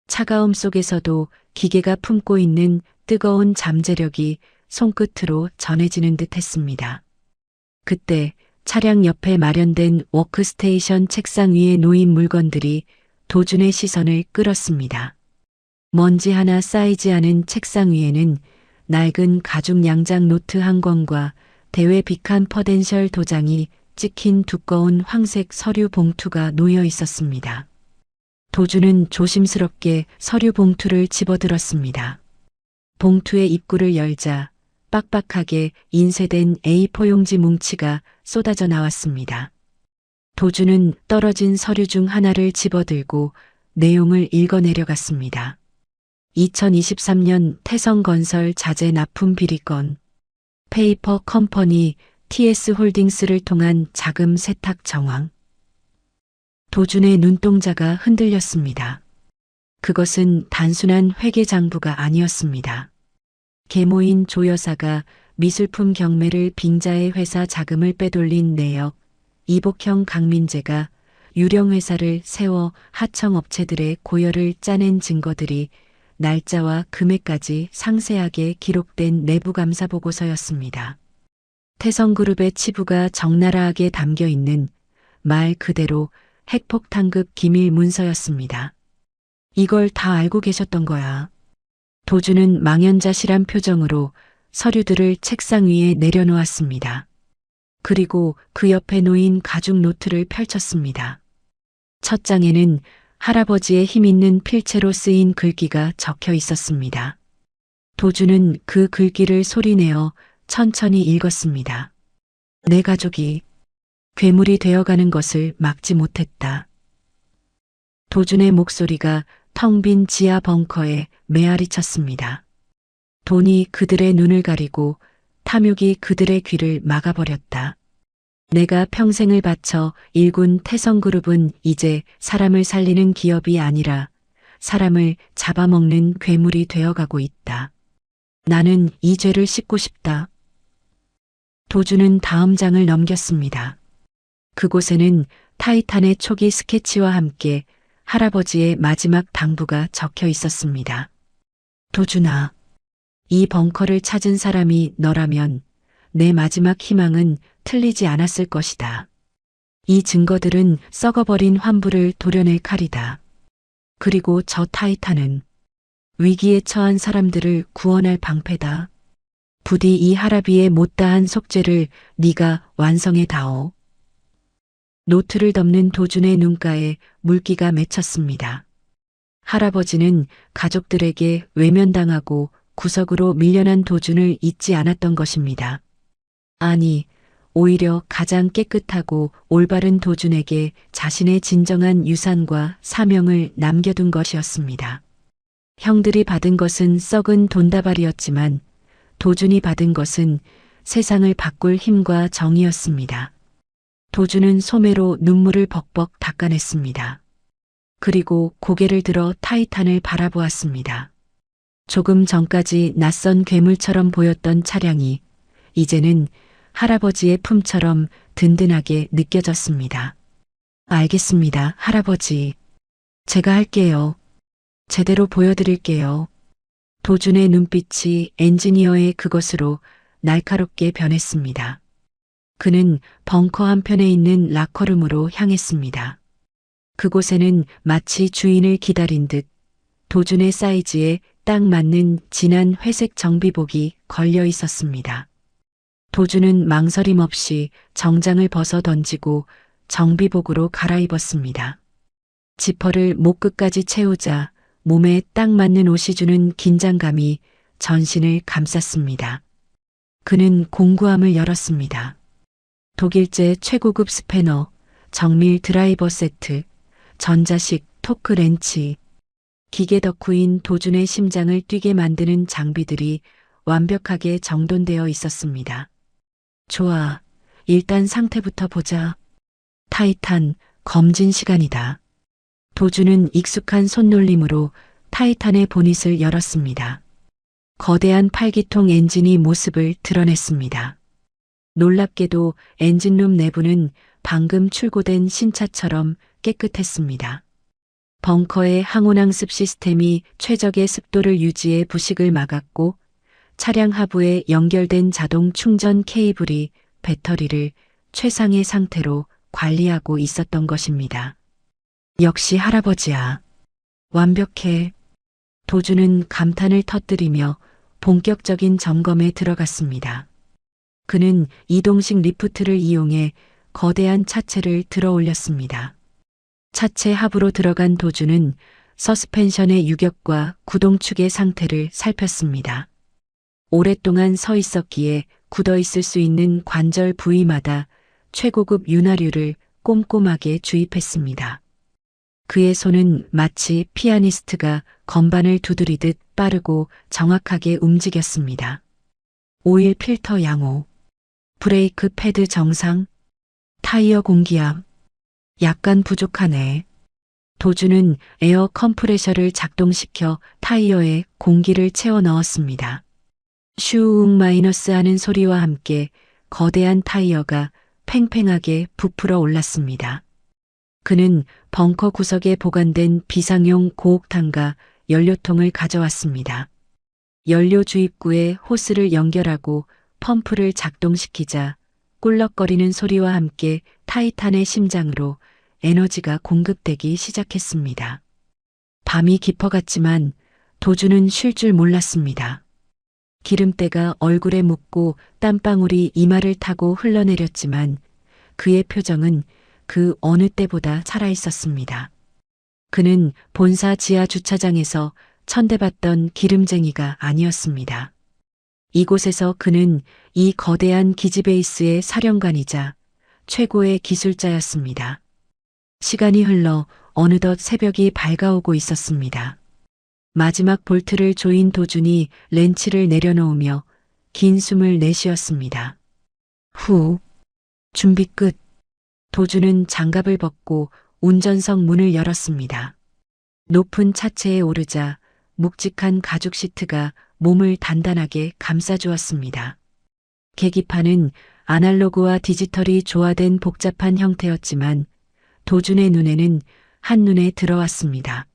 차가움 속에서도 기계가 품고 있는 뜨거운 잠재력이 손끝으로 전해지는 듯 했습니다. 그때 차량 옆에 마련된 워크스테이션 책상 위에 놓인 물건들이 도준의 시선을 끌었습니다. 먼지 하나 쌓이지 않은 책상 위에는 낡은 가죽 양장 노트 한 권과 대회 비칸 퍼덴셜 도장이 찍힌 두꺼운 황색 서류 봉투가 놓여 있었습니다. 도준은 조심스럽게 서류 봉투를 집어들었습니다. 봉투의 입구를 열자 빡빡하게 인쇄된 A4 용지 뭉치가 쏟아져 나왔습니다. 도준은 떨어진 서류 중 하나를 집어들고 내용을 읽어내려갔습니다. 2023년 태성건설 자재 납품 비리건, 페이퍼 컴퍼니 TS홀딩스를 통한 자금 세탁 정황. 도준의 눈동자가 흔들렸습니다. 그것은 단순한 회계장부가 아니었습니다. 계모인 조 여사가 미술품 경매를 빙자해 회사 자금을 빼돌린 내역, 이복형 강민재가 유령회사를 세워 하청업체들의 고열을 짜낸 증거들이 날짜와 금액까지 상세하게 기록된 내부감사 보고서였습니다. 태성그룹의 치부가 적나라하게 담겨 있는 말 그대로 핵폭탄급 기밀 문서였습니다. 이걸 다 알고 계셨던 거야. 도준은 망연자실한 표정으로 서류들을 책상 위에 내려놓았습니다. 그리고 그 옆에 놓인 가죽 노트를 펼쳤습니다. 첫 장에는 할아버지의 힘있는 필체로 쓰인 글귀가 적혀 있었습니다. 도준은 그 글귀를 소리내어 천천히 읽었습니다. 내 가족이 괴물이 되어가는 것을 막지 못했다. 도준의 목소리가 텅 빈 지하 벙커에 메아리 쳤습니다. 돈이 그들의 눈을 가리고 탐욕이 그들의 귀를 막아버렸다. 내가 평생을 바쳐 일군 태성그룹은 이제 사람을 살리는 기업이 아니라 사람을 잡아먹는 괴물이 되어가고 있다. 나는 이 죄를 씻고 싶다. 도준은 다음 장을 넘겼습니다. 그곳에는 타이탄의 초기 스케치와 함께 할아버지의 마지막 당부가 적혀 있었습니다. 도준아, 이 벙커를 찾은 사람이 너라면 내 마지막 희망은 틀리지 않았을 것이다. 이 증거들은 썩어버린 환부를 도려낼 칼이다. 그리고 저 타이탄은 위기에 처한 사람들을 구원할 방패다. 부디 이 할아비의 못다한 속죄를 네가 완성해 다오. 노트를 덮는 도준의 눈가에 물기가 맺혔습니다. 할아버지는 가족들에게 외면당하고 구석으로 밀려난 도준을 잊지 않았던 것입니다. 아니, 오히려 가장 깨끗하고 올바른 도준에게 자신의 진정한 유산과 사명을 남겨둔 것이었습니다. 형들이 받은 것은 썩은 돈다발이었지만 도준이 받은 것은 세상을 바꿀 힘과 정의였습니다. 도준은 소매로 눈물을 벅벅 닦아냈습니다. 그리고 고개를 들어 타이탄을 바라보았습니다. 조금 전까지 낯선 괴물처럼 보였던 차량이 이제는 할아버지의 품처럼 든든하게 느껴졌습니다. 알겠습니다, 할아버지. 제가 할게요. 제대로 보여드릴게요. 도준의 눈빛이 엔지니어의 그것으로 날카롭게 변했습니다. 그는 벙커 한편에 있는 라커룸으로 향했습니다. 그곳에는 마치 주인을 기다린 듯 도준의 사이즈에 딱 맞는 진한 회색 정비복이 걸려 있었습니다. 도준은 망설임 없이 정장을 벗어 던지고 정비복으로 갈아입었습니다. 지퍼를 목끝까지 채우자 몸에 딱 맞는 옷이 주는 긴장감이 전신을 감쌌습니다. 그는 공구함을 열었습니다. 독일제 최고급 스패너, 정밀 드라이버 세트, 전자식 토크 렌치, 기계 덕후인 도준의 심장을 뛰게 만드는 장비들이 완벽하게 정돈되어 있었습니다. 좋아. 일단 상태부터 보자. 타이탄, 검진 시간이다. 도준은 익숙한 손놀림으로 타이탄의 보닛을 열었습니다. 거대한 8기통 엔진이 모습을 드러냈습니다. 놀랍게도 엔진룸 내부는 방금 출고된 신차처럼 깨끗했습니다. 벙커의 항온항습 시스템이 최적의 습도를 유지해 부식을 막았고 차량 하부에 연결된 자동 충전 케이블이 배터리를 최상의 상태로 관리하고 있었던 것입니다. 역시 할아버지야. 완벽해. 도준은 감탄을 터뜨리며 본격적인 점검에 들어갔습니다. 그는 이동식 리프트를 이용해 거대한 차체를 들어 올렸습니다. 차체 하부로 들어간 도준은 서스펜션의 유격과 구동축의 상태를 살폈습니다. 오랫동안 서 있었기에 굳어 있을 수 있는 관절 부위마다 최고급 윤활유를 꼼꼼하게 주입했습니다. 그의 손은 마치 피아니스트가 건반을 두드리듯 빠르고 정확하게 움직였습니다. 오일 필터 양호, 브레이크 패드 정상, 타이어 공기압, 약간 부족하네. 도준은 에어 컴프레셔를 작동시켜 타이어에 공기를 채워 넣었습니다. 슈웅 마이너스 하는 소리와 함께 거대한 타이어가 팽팽하게 부풀어 올랐습니다. 그는 벙커 구석에 보관된 비상용 고옥탄과 연료통을 가져왔습니다. 연료 주입구에 호스를 연결하고 펌프를 작동시키자 꿀럭거리는 소리와 함께 타이탄의 심장으로 에너지가 공급되기 시작했습니다. 밤이 깊어갔지만 도준은 쉴 줄 몰랐습니다. 기름때가 얼굴에 묻고 땀방울이 이마를 타고 흘러내렸지만 그의 표정은 그 어느 때보다 살아있었습니다. 그는 본사 지하 주차장에서 천대받던 기름쟁이가 아니었습니다. 이곳에서 그는 이 거대한 기지베이스의 사령관이자 최고의 기술자였습니다. 시간이 흘러 어느덧 새벽이 밝아오고 있었습니다. 마지막 볼트를 조인 도준이 렌치를 내려놓으며 긴 숨을 내쉬었습니다. 후, 준비 끝. 도준은 장갑을 벗고 운전석 문을 열었습니다. 높은 차체에 오르자 묵직한 가죽 시트가 몸을 단단하게 감싸주었습니다. 계기판은 아날로그와 디지털이 조화된 복잡한 형태였지만 도준의 눈에는 한눈에 들어왔습니다.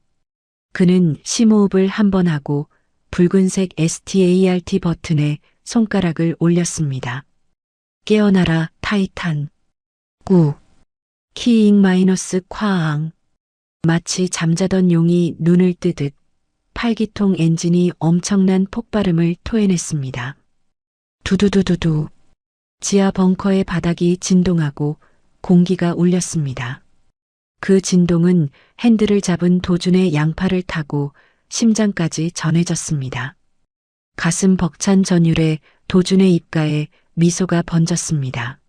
그는 심호흡을 한 번 하고 붉은색 START 버튼에 손가락을 올렸습니다. 깨어나라 타이탄. 꾸. 키잉 마이너스 쾅. 마치 잠자던 용이 눈을 뜨듯 8기통 엔진이 엄청난 폭발음을 토해냈습니다. 두두두두두. 지하 벙커의 바닥이 진동하고 공기가 울렸습니다. 그 진동은 핸들을 잡은 도준의 양팔을 타고 심장까지 전해졌습니다. 가슴 벅찬 전율에 도준의 입가에 미소가 번졌습니다.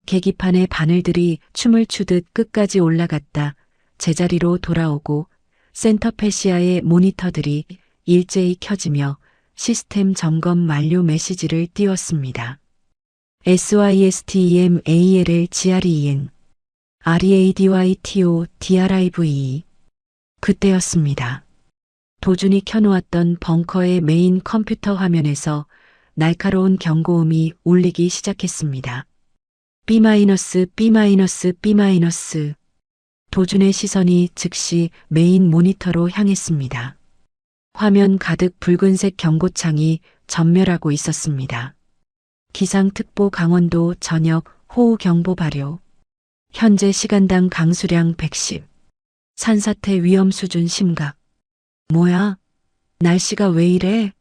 계기판의 바늘들이 춤을 추듯 끝까지 올라갔다 제자리로 돌아오고 센터페시아의 모니터들이 일제히 켜지며 시스템 점검 완료 메시지를 띄웠습니다. SYSTEMALL GREN READYTO DRIVE. 그때였습니다. 도준이 켜놓았던 벙커의 메인 컴퓨터 화면에서 날카로운 경고음이 울리기 시작했습니다. B-, B-, B-. 도준의 시선이 즉시 메인 모니터로 향했습니다. 화면 가득 붉은색 경고창이 전멸하고 있었습니다. 기상특보 강원도 전역 호우경보 발효. 현재 시간당 강수량 110. 산사태 위험 수준 심각. 뭐야? 날씨가 왜 이래?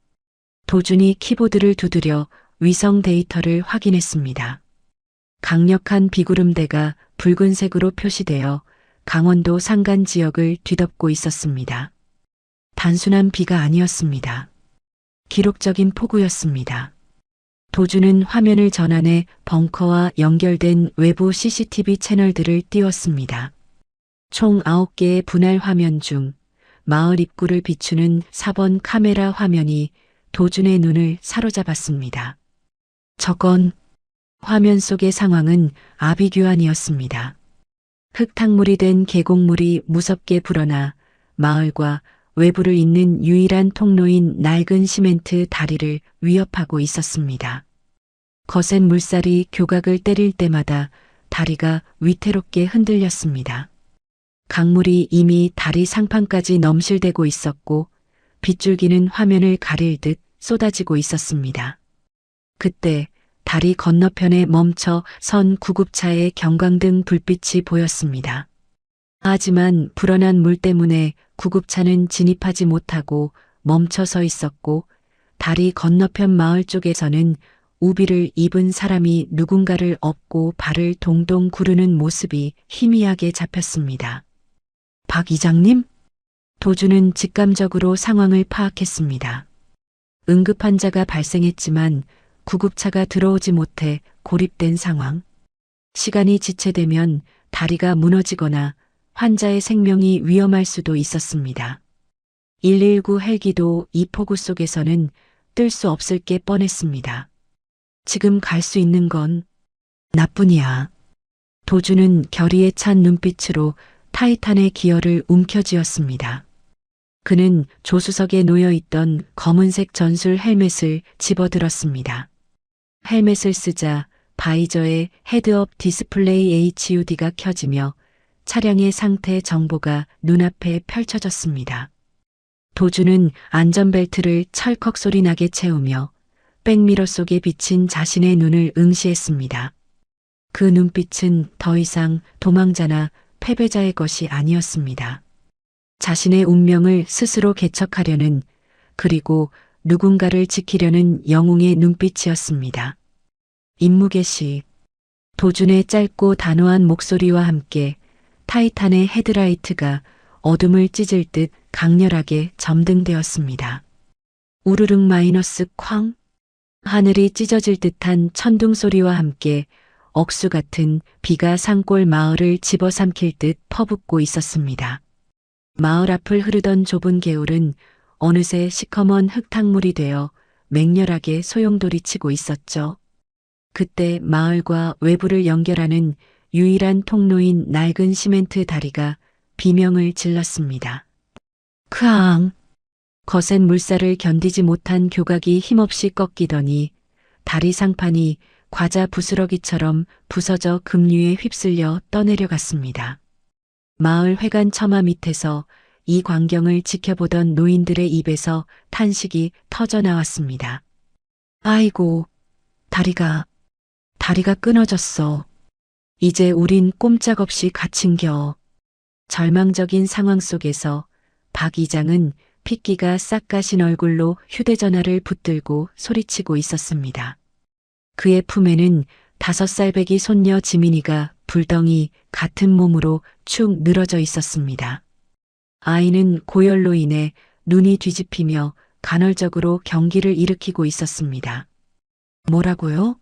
도준이 키보드를 두드려 위성 데이터를 확인했습니다. 강력한 비구름대가 붉은색으로 표시되어 강원도 산간 지역을 뒤덮고 있었습니다. 단순한 비가 아니었습니다. 기록적인 폭우였습니다. 도준은 화면을 전환해 벙커와 연결된 외부 CCTV 채널들을 띄웠습니다. 총 9개의 분할 화면 중 마을 입구를 비추는 4번 카메라 화면이 도준의 눈을 사로잡았습니다. 저건 화면 속의 상황은 아비규환이었습니다. 흙탕물이 된 계곡물이 무섭게 불어나 마을과 외부를 잇는 유일한 통로인 낡은 시멘트 다리를 위협하고 있었습니다. 거센 물살이 교각을 때릴 때마다 다리가 위태롭게 흔들렸습니다. 강물이 이미 다리 상판까지 넘실대고 있었고 빗줄기는 화면을 가릴 듯 쏟아지고 있었습니다. 그때 다리 건너편에 멈춰 선 구급차의 경광등 불빛이 보였습니다. 하지만 불어난 물 때문에 구급차는 진입하지 못하고 멈춰 서 있었고 다리 건너편 마을 쪽에서는 우비를 입은 사람이 누군가를 업고 발을 동동 구르는 모습이 희미하게 잡혔습니다. 박 이장님? 도주는 직감적으로 상황을 파악했습니다. 응급환자가 발생했지만 구급차가 들어오지 못해 고립된 상황. 시간이 지체되면 다리가 무너지거나 환자의 생명이 위험할 수도 있었습니다. 119 헬기도 이 폭우 속에서는 뜰 수 없을 게 뻔했습니다. 지금 갈 수 있는 건 나뿐이야. 도주는 결의에 찬 눈빛으로 타이탄의 기어를 움켜쥐었습니다. 그는 조수석에 놓여있던 검은색 전술 헬멧을 집어들었습니다. 헬멧을 쓰자 바이저의 헤드업 디스플레이 HUD가 켜지며 차량의 상태 정보가 눈앞에 펼쳐졌습니다. 도주는 안전벨트를 철컥 소리 나게 채우며 백미러 속에 비친 자신의 눈을 응시했습니다. 그 눈빛은 더 이상 도망자나 패배자의 것이 아니었습니다. 자신의 운명을 스스로 개척하려는 그리고 누군가를 지키려는 영웅의 눈빛이었습니다. 임무 개시. 도준의 짧고 단호한 목소리와 함께 타이탄의 헤드라이트가 어둠을 찢을 듯 강렬하게 점등되었습니다. 우르릉 마이너스 쾅. 하늘이 찢어질 듯한 천둥 소리와 함께 억수 같은 비가 산골 마을을 집어삼킬 듯 퍼붓고 있었습니다. 마을 앞을 흐르던 좁은 개울은 어느새 시커먼 흙탕물이 되어 맹렬하게 소용돌이치고 있었죠. 그때 마을과 외부를 연결하는 유일한 통로인 낡은 시멘트 다리가 비명을 질렀습니다. 크앙! 거센 물살을 견디지 못한 교각이 힘없이 꺾이더니 다리 상판이 과자 부스러기처럼 부서져 급류에 휩쓸려 떠내려갔습니다. 마을 회관 처마 밑에서 이 광경을 지켜보던 노인들의 입에서 탄식이 터져 나왔습니다. 아이고, 다리가 끊어졌어. 이제 우린 꼼짝없이 갇힌겨. 절망적인 상황 속에서 박 이장은 핏기가 싹 가신 얼굴로 휴대전화를 붙들고 소리치고 있었습니다. 그의 품에는 5살배기 손녀 지민이가 불덩이 같은 몸으로 축 늘어져 있었습니다. 아이는 고열로 인해 눈이 뒤집히며 간헐적으로 경기를 일으키고 있었습니다. 뭐라고요?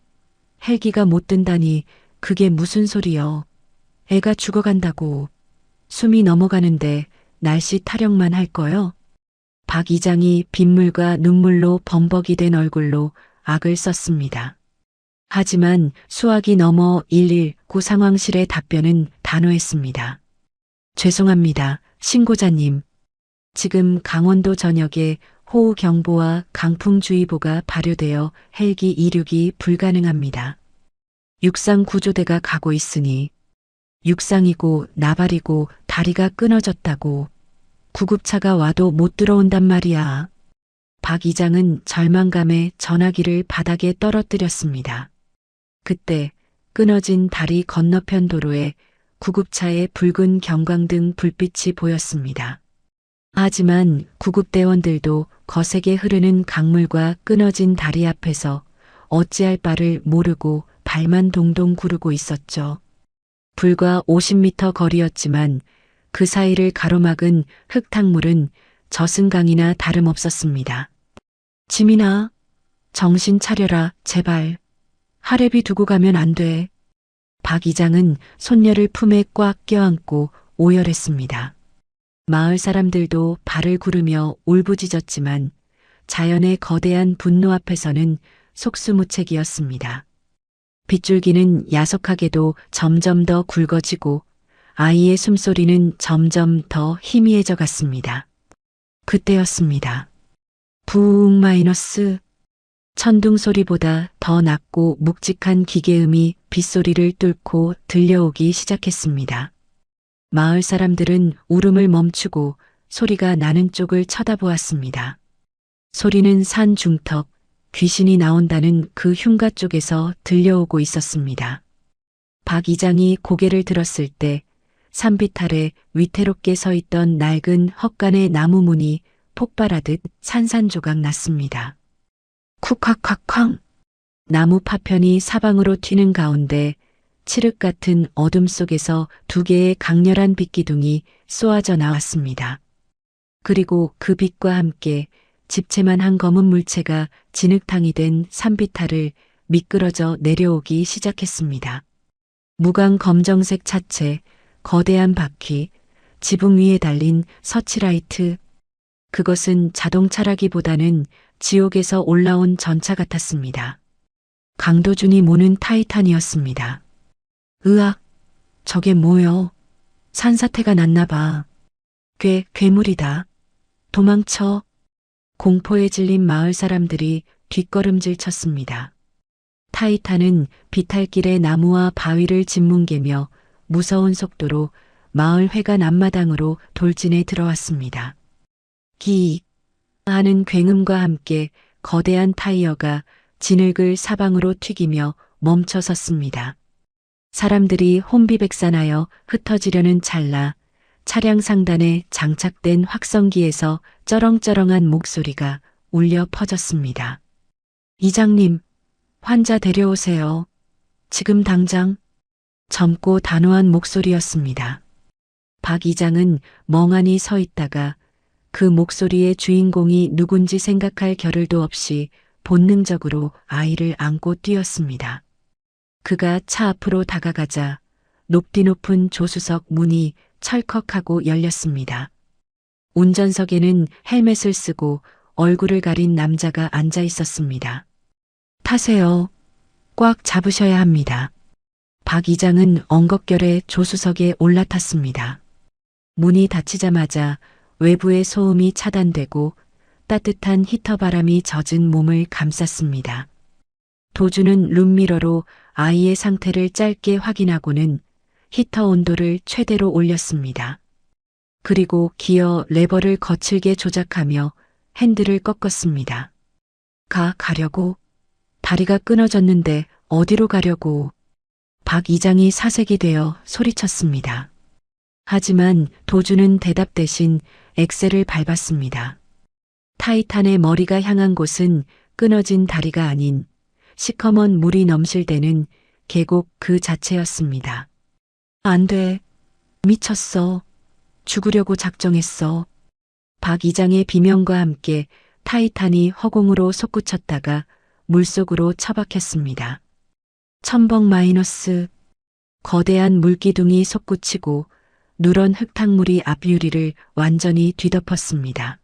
헬기가 못 뜬다니 그게 무슨 소리여. 애가 죽어간다고. 숨이 넘어가는데 날씨 타령만 할 거요? 박 이장이 빗물과 눈물로 범벅이 된 얼굴로 악을 썼습니다. 하지만 수학이 넘어 119 상황실의 답변은 단호했습니다. 죄송합니다, 신고자님. 지금 강원도 전역에 호우경보와 강풍주의보가 발효되어 헬기 이륙이 불가능합니다. 육상 구조대가 가고 있으니 육상이고 나발이고 다리가 끊어졌다고 구급차가 와도 못 들어온단 말이야. 박 이장은 절망감에 전화기를 바닥에 떨어뜨렸습니다. 그때 끊어진 다리 건너편 도로에 구급차의 붉은 경광등 불빛이 보였습니다. 하지만 구급대원들도 거세게 흐르는 강물과 끊어진 다리 앞에서 어찌할 바를 모르고 발만 동동 구르고 있었죠. 불과 50m 거리였지만 그 사이를 가로막은 흙탕물은 저승강이나 다름없었습니다. 지민아, 정신 차려라, 제발. 하레비 두고 가면 안 돼. 박 이장은 손녀를 품에 꽉 껴안고 오열했습니다. 마을 사람들도 발을 구르며 울부짖었지만 자연의 거대한 분노 앞에서는 속수무책이었습니다. 빗줄기는 야속하게도 점점 더 굵어지고 아이의 숨소리는 점점 더 희미해져 갔습니다. 그때였습니다. 부웅 마이너스. 천둥 소리보다 더 낮고 묵직한 기계음이 빗소리를 뚫고 들려오기 시작했습니다. 마을 사람들은 울음을 멈추고 소리가 나는 쪽을 쳐다보았습니다. 소리는 산 중턱, 귀신이 나온다는 그 흉가 쪽에서 들려오고 있었습니다. 박 이장이 고개를 들었을 때 산빛 아래 위태롭게 서 있던 낡은 헛간의 나무 문이 폭발하듯 산산조각 났습니다. 쿡콱콱쾅. 나무 파편이 사방으로 튀는 가운데 칠흑 같은 어둠 속에서 두 개의 강렬한 빛기둥이 쏘아져 나왔습니다. 그리고 그 빛과 함께 집채만 한 검은 물체가 진흙탕이 된 산비탈을 미끄러져 내려오기 시작했습니다. 무광 검정색 차체, 거대한 바퀴, 지붕 위에 달린 서치라이트. 그것은 자동차라기보다는 지옥에서 올라온 전차 같았습니다. 강도준이 모는 타이탄이었습니다. 으악, 저게 뭐여? 산사태가 났나 봐. 괴물이다. 도망쳐. 공포에 질린 마을 사람들이 뒷걸음질 쳤습니다. 타이탄은 비탈길의 나무와 바위를 짓뭉개며 무서운 속도로 마을 회관 앞마당으로 돌진해 들어왔습니다. 기익 하는 굉음과 함께 거대한 타이어가 진흙을 사방으로 튀기며 멈춰 섰습니다. 사람들이 혼비백산하여 흩어지려는 찰나 차량 상단에 장착된 확성기에서 쩌렁쩌렁한 목소리가 울려 퍼졌습니다. 이장님, 환자 데려오세요. 지금 당장. 젊고 단호한 목소리였습니다. 박 이장은 멍하니 서 있다가 그 목소리의 주인공이 누군지 생각할 겨를도 없이 본능적으로 아이를 안고 뛰었습니다. 그가 차 앞으로 다가가자 높디 높은 조수석 문이 철컥하고 열렸습니다. 운전석에는 헬멧을 쓰고 얼굴을 가린 남자가 앉아 있었습니다. 타세요. 꽉 잡으셔야 합니다. 박 이장은 엉겁결에 조수석에 올라탔습니다. 문이 닫히자마자 외부의 소음이 차단되고 따뜻한 히터 바람이 젖은 몸을 감쌌습니다. 도주는 룸미러로 아이의 상태를 짧게 확인하고는 히터 온도를 최대로 올렸습니다. 그리고 기어 레버를 거칠게 조작하며 핸들을 꺾었습니다. 가려고? 다리가 끊어졌는데 어디로 가려고? 박 이장이 사색이 되어 소리쳤습니다. 하지만 도주는 대답 대신 엑셀을 밟았습니다. 타이탄의 머리가 향한 곳은 끊어진 다리가 아닌 시커먼 물이 넘실대는 계곡 그 자체였습니다. 안 돼. 미쳤어. 죽으려고 작정했어. 박 이장의 비명과 함께 타이탄이 허공으로 솟구쳤다가 물속으로 처박혔습니다. 첨벙 마이너스. 거대한 물기둥이 솟구치고 누런 흙탕물이 앞유리를 완전히 뒤덮었습니다.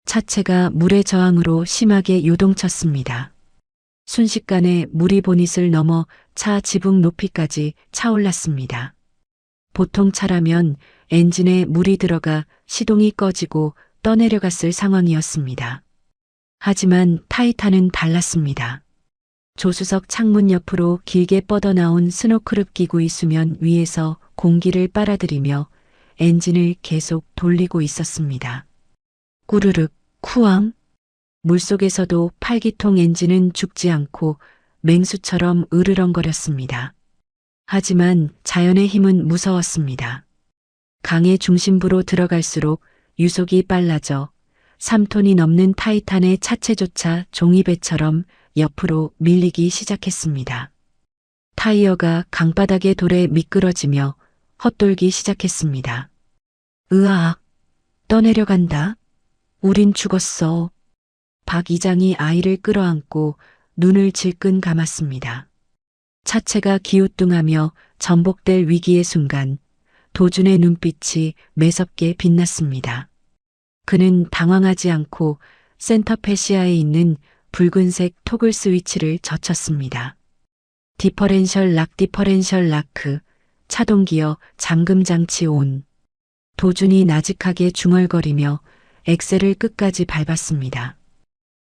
차체가 물의 저항으로 심하게 요동쳤습니다. 순식간에 물이 보닛을 넘어 차 지붕 높이까지 차올랐습니다. 보통 차라면 엔진에 물이 들어가 시동이 꺼지고 떠내려갔을 상황이었습니다. 하지만 타이탄은 달랐습니다. 조수석 창문 옆으로 길게 뻗어나온 스노크룹 기구의 수면 위에서 공기를 빨아들이며 엔진을 계속 돌리고 있었습니다. 꾸르륵, 쿠앙. 물속에서도 팔기통 엔진은 죽지 않고 맹수처럼 으르렁거렸습니다. 하지만 자연의 힘은 무서웠습니다. 강의 중심부로 들어갈수록 유속이 빨라져 3톤이 넘는 타이탄의 차체조차 종이배처럼 옆으로 밀리기 시작했습니다. 타이어가 강바닥의 돌에 미끄러지며 헛돌기 시작했습니다. 으악, 떠내려간다. 우린 죽었어. 박 이장이 아이를 끌어안고 눈을 질끈 감았습니다. 차체가 기우뚱하며 전복될 위기의 순간 도준의 눈빛이 매섭게 빛났습니다. 그는 당황하지 않고 센터페시아에 있는 붉은색 토글 스위치를 젖혔습니다. 디퍼렌셜 락크, 차동기어 잠금 장치 온. 도준이 나직하게 중얼거리며 엑셀을 끝까지 밟았습니다.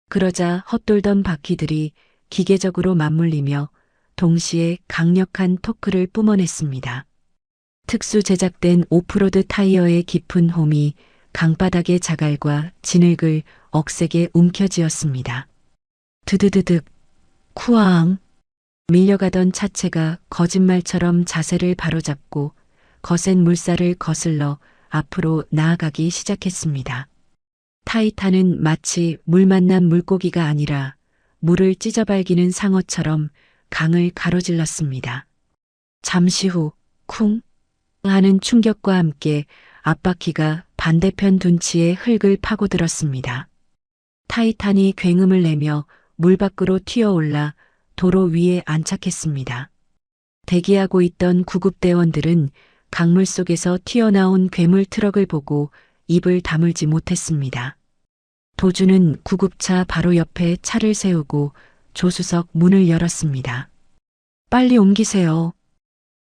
그러자 헛돌던 바퀴들이 기계적으로 맞물리며 동시에 강력한 토크를 뿜어냈습니다. 특수 제작된 오프로드 타이어의 깊은 홈이 강바닥의 자갈과 진흙을 억세게 움켜쥐었습니다. 드드드득, 쿠앙. 밀려가던 차체가 거짓말처럼 자세를 바로잡고 거센 물살을 거슬러 앞으로 나아가기 시작했습니다. 타이탄은 마치 물 만난 물고기가 아니라 물을 찢어발기는 상어처럼 강을 가로질렀습니다. 잠시 후 쿵 하는 충격과 함께 앞바퀴가 반대편 둔치에 흙을 파고들었습니다. 타이탄이 굉음을 내며 물 밖으로 튀어올라 도로 위에 안착했습니다. 대기하고 있던 구급대원들은 강물 속에서 튀어나온 괴물 트럭을 보고 입을 다물지 못했습니다. 도준은 구급차 바로 옆에 차를 세우고 조수석 문을 열었습니다. 빨리 옮기세요.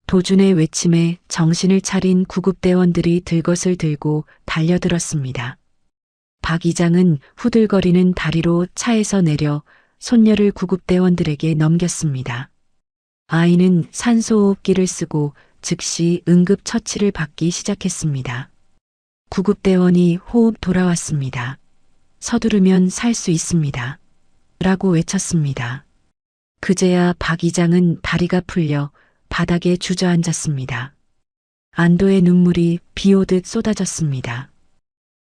도준의 외침에 정신을 차린 구급대원들이 들것을 들고 달려들었습니다. 박 이장은 후들거리는 다리로 차에서 내려 손녀를 구급대원들에게 넘겼습니다. 아이는 산소호흡기를 쓰고 즉시 응급처치를 받기 시작했습니다. 구급대원이 호흡 돌아왔습니다. 서두르면 살 수 있습니다. 라고 외쳤습니다. 그제야 박 이장은 다리가 풀려 바닥에 주저앉았습니다. 안도의 눈물이 비오듯 쏟아졌습니다.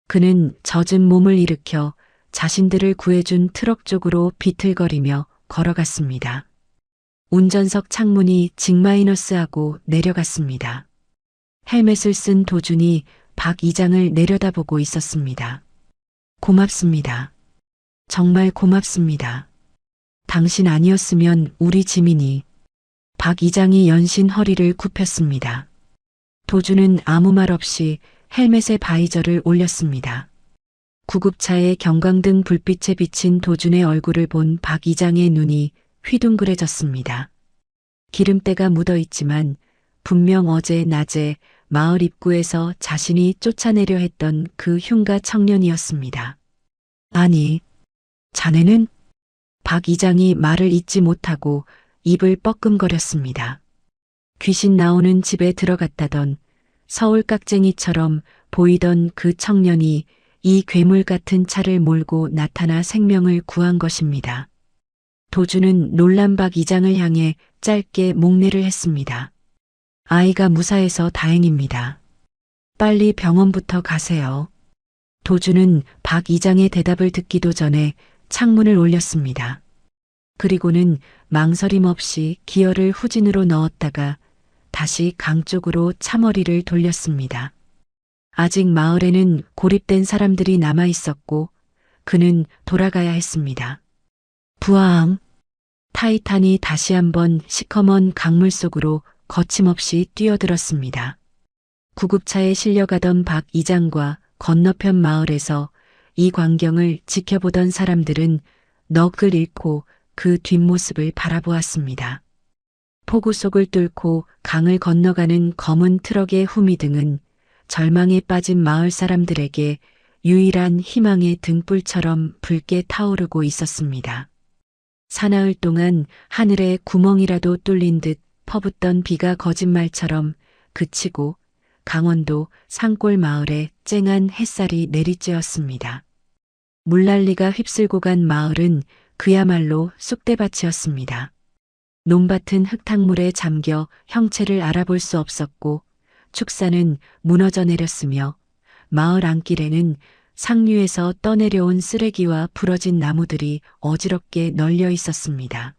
그는 젖은 몸을 일으켜 자신들을 구해준 트럭 쪽으로 비틀거리며 걸어갔습니다. 운전석 창문이 직마이너스하고 내려갔습니다. 헬멧을 쓴 도준이 박 이장을 내려다보고 있었습니다. 고맙습니다. 정말 고맙습니다. 당신 아니었으면 우리 지민이. 박 이장이 연신 허리를 굽혔습니다. 도준은 아무 말 없이 헬멧의 바이저를 올렸습니다. 구급차의 경광등 불빛에 비친 도준의 얼굴을 본 박 이장의 눈이 휘둥그레졌습니다. 기름때가 묻어있지만 분명 어제 낮에 마을 입구에서 자신이 쫓아내려 했던 그 흉가 청년이었습니다. 아니, 자네는? 박 이장이 말을 잇지 못하고 입을 뻐끔거렸습니다. 귀신 나오는 집에 들어갔다던 서울 깍쟁이처럼 보이던 그 청년이 이 괴물 같은 차를 몰고 나타나 생명을 구한 것입니다. 도준은 놀란 박 이장을 향해 짧게 목례를 했습니다. 아이가 무사해서 다행입니다. 빨리 병원부터 가세요. 도준은 박 이장의 대답을 듣기도 전에 창문을 올렸습니다. 그리고는 망설임 없이 기어를 후진으로 넣었다가 다시 강 쪽으로 차머리를 돌렸습니다. 아직 마을에는 고립된 사람들이 남아 있었고 그는 돌아가야 했습니다. 부앙! 타이탄이 다시 한번 시커먼 강물 속으로 거침없이 뛰어들었습니다. 구급차에 실려가던 박 이장과 건너편 마을에서 이 광경을 지켜보던 사람들은 넋을 잃고 그 뒷모습을 바라보았습니다. 폭우 속을 뚫고 강을 건너가는 검은 트럭의 후미등은 절망에 빠진 마을 사람들에게 유일한 희망의 등불처럼 붉게 타오르고 있었습니다. 사나흘 동안 하늘에 구멍이라도 뚫린 듯 퍼붓던 비가 거짓말처럼 그치고 강원도 산골 마을에 쨍한 햇살이 내리쬐었습니다. 물난리가 휩쓸고 간 마을은 그야말로 쑥대밭이었습니다. 논밭은 흙탕물에 잠겨 형체를 알아볼 수 없었고 축사는 무너져 내렸으며 마을 안길에는 상류에서 떠내려온 쓰레기와 부러진 나무들이 어지럽게 널려 있었습니다.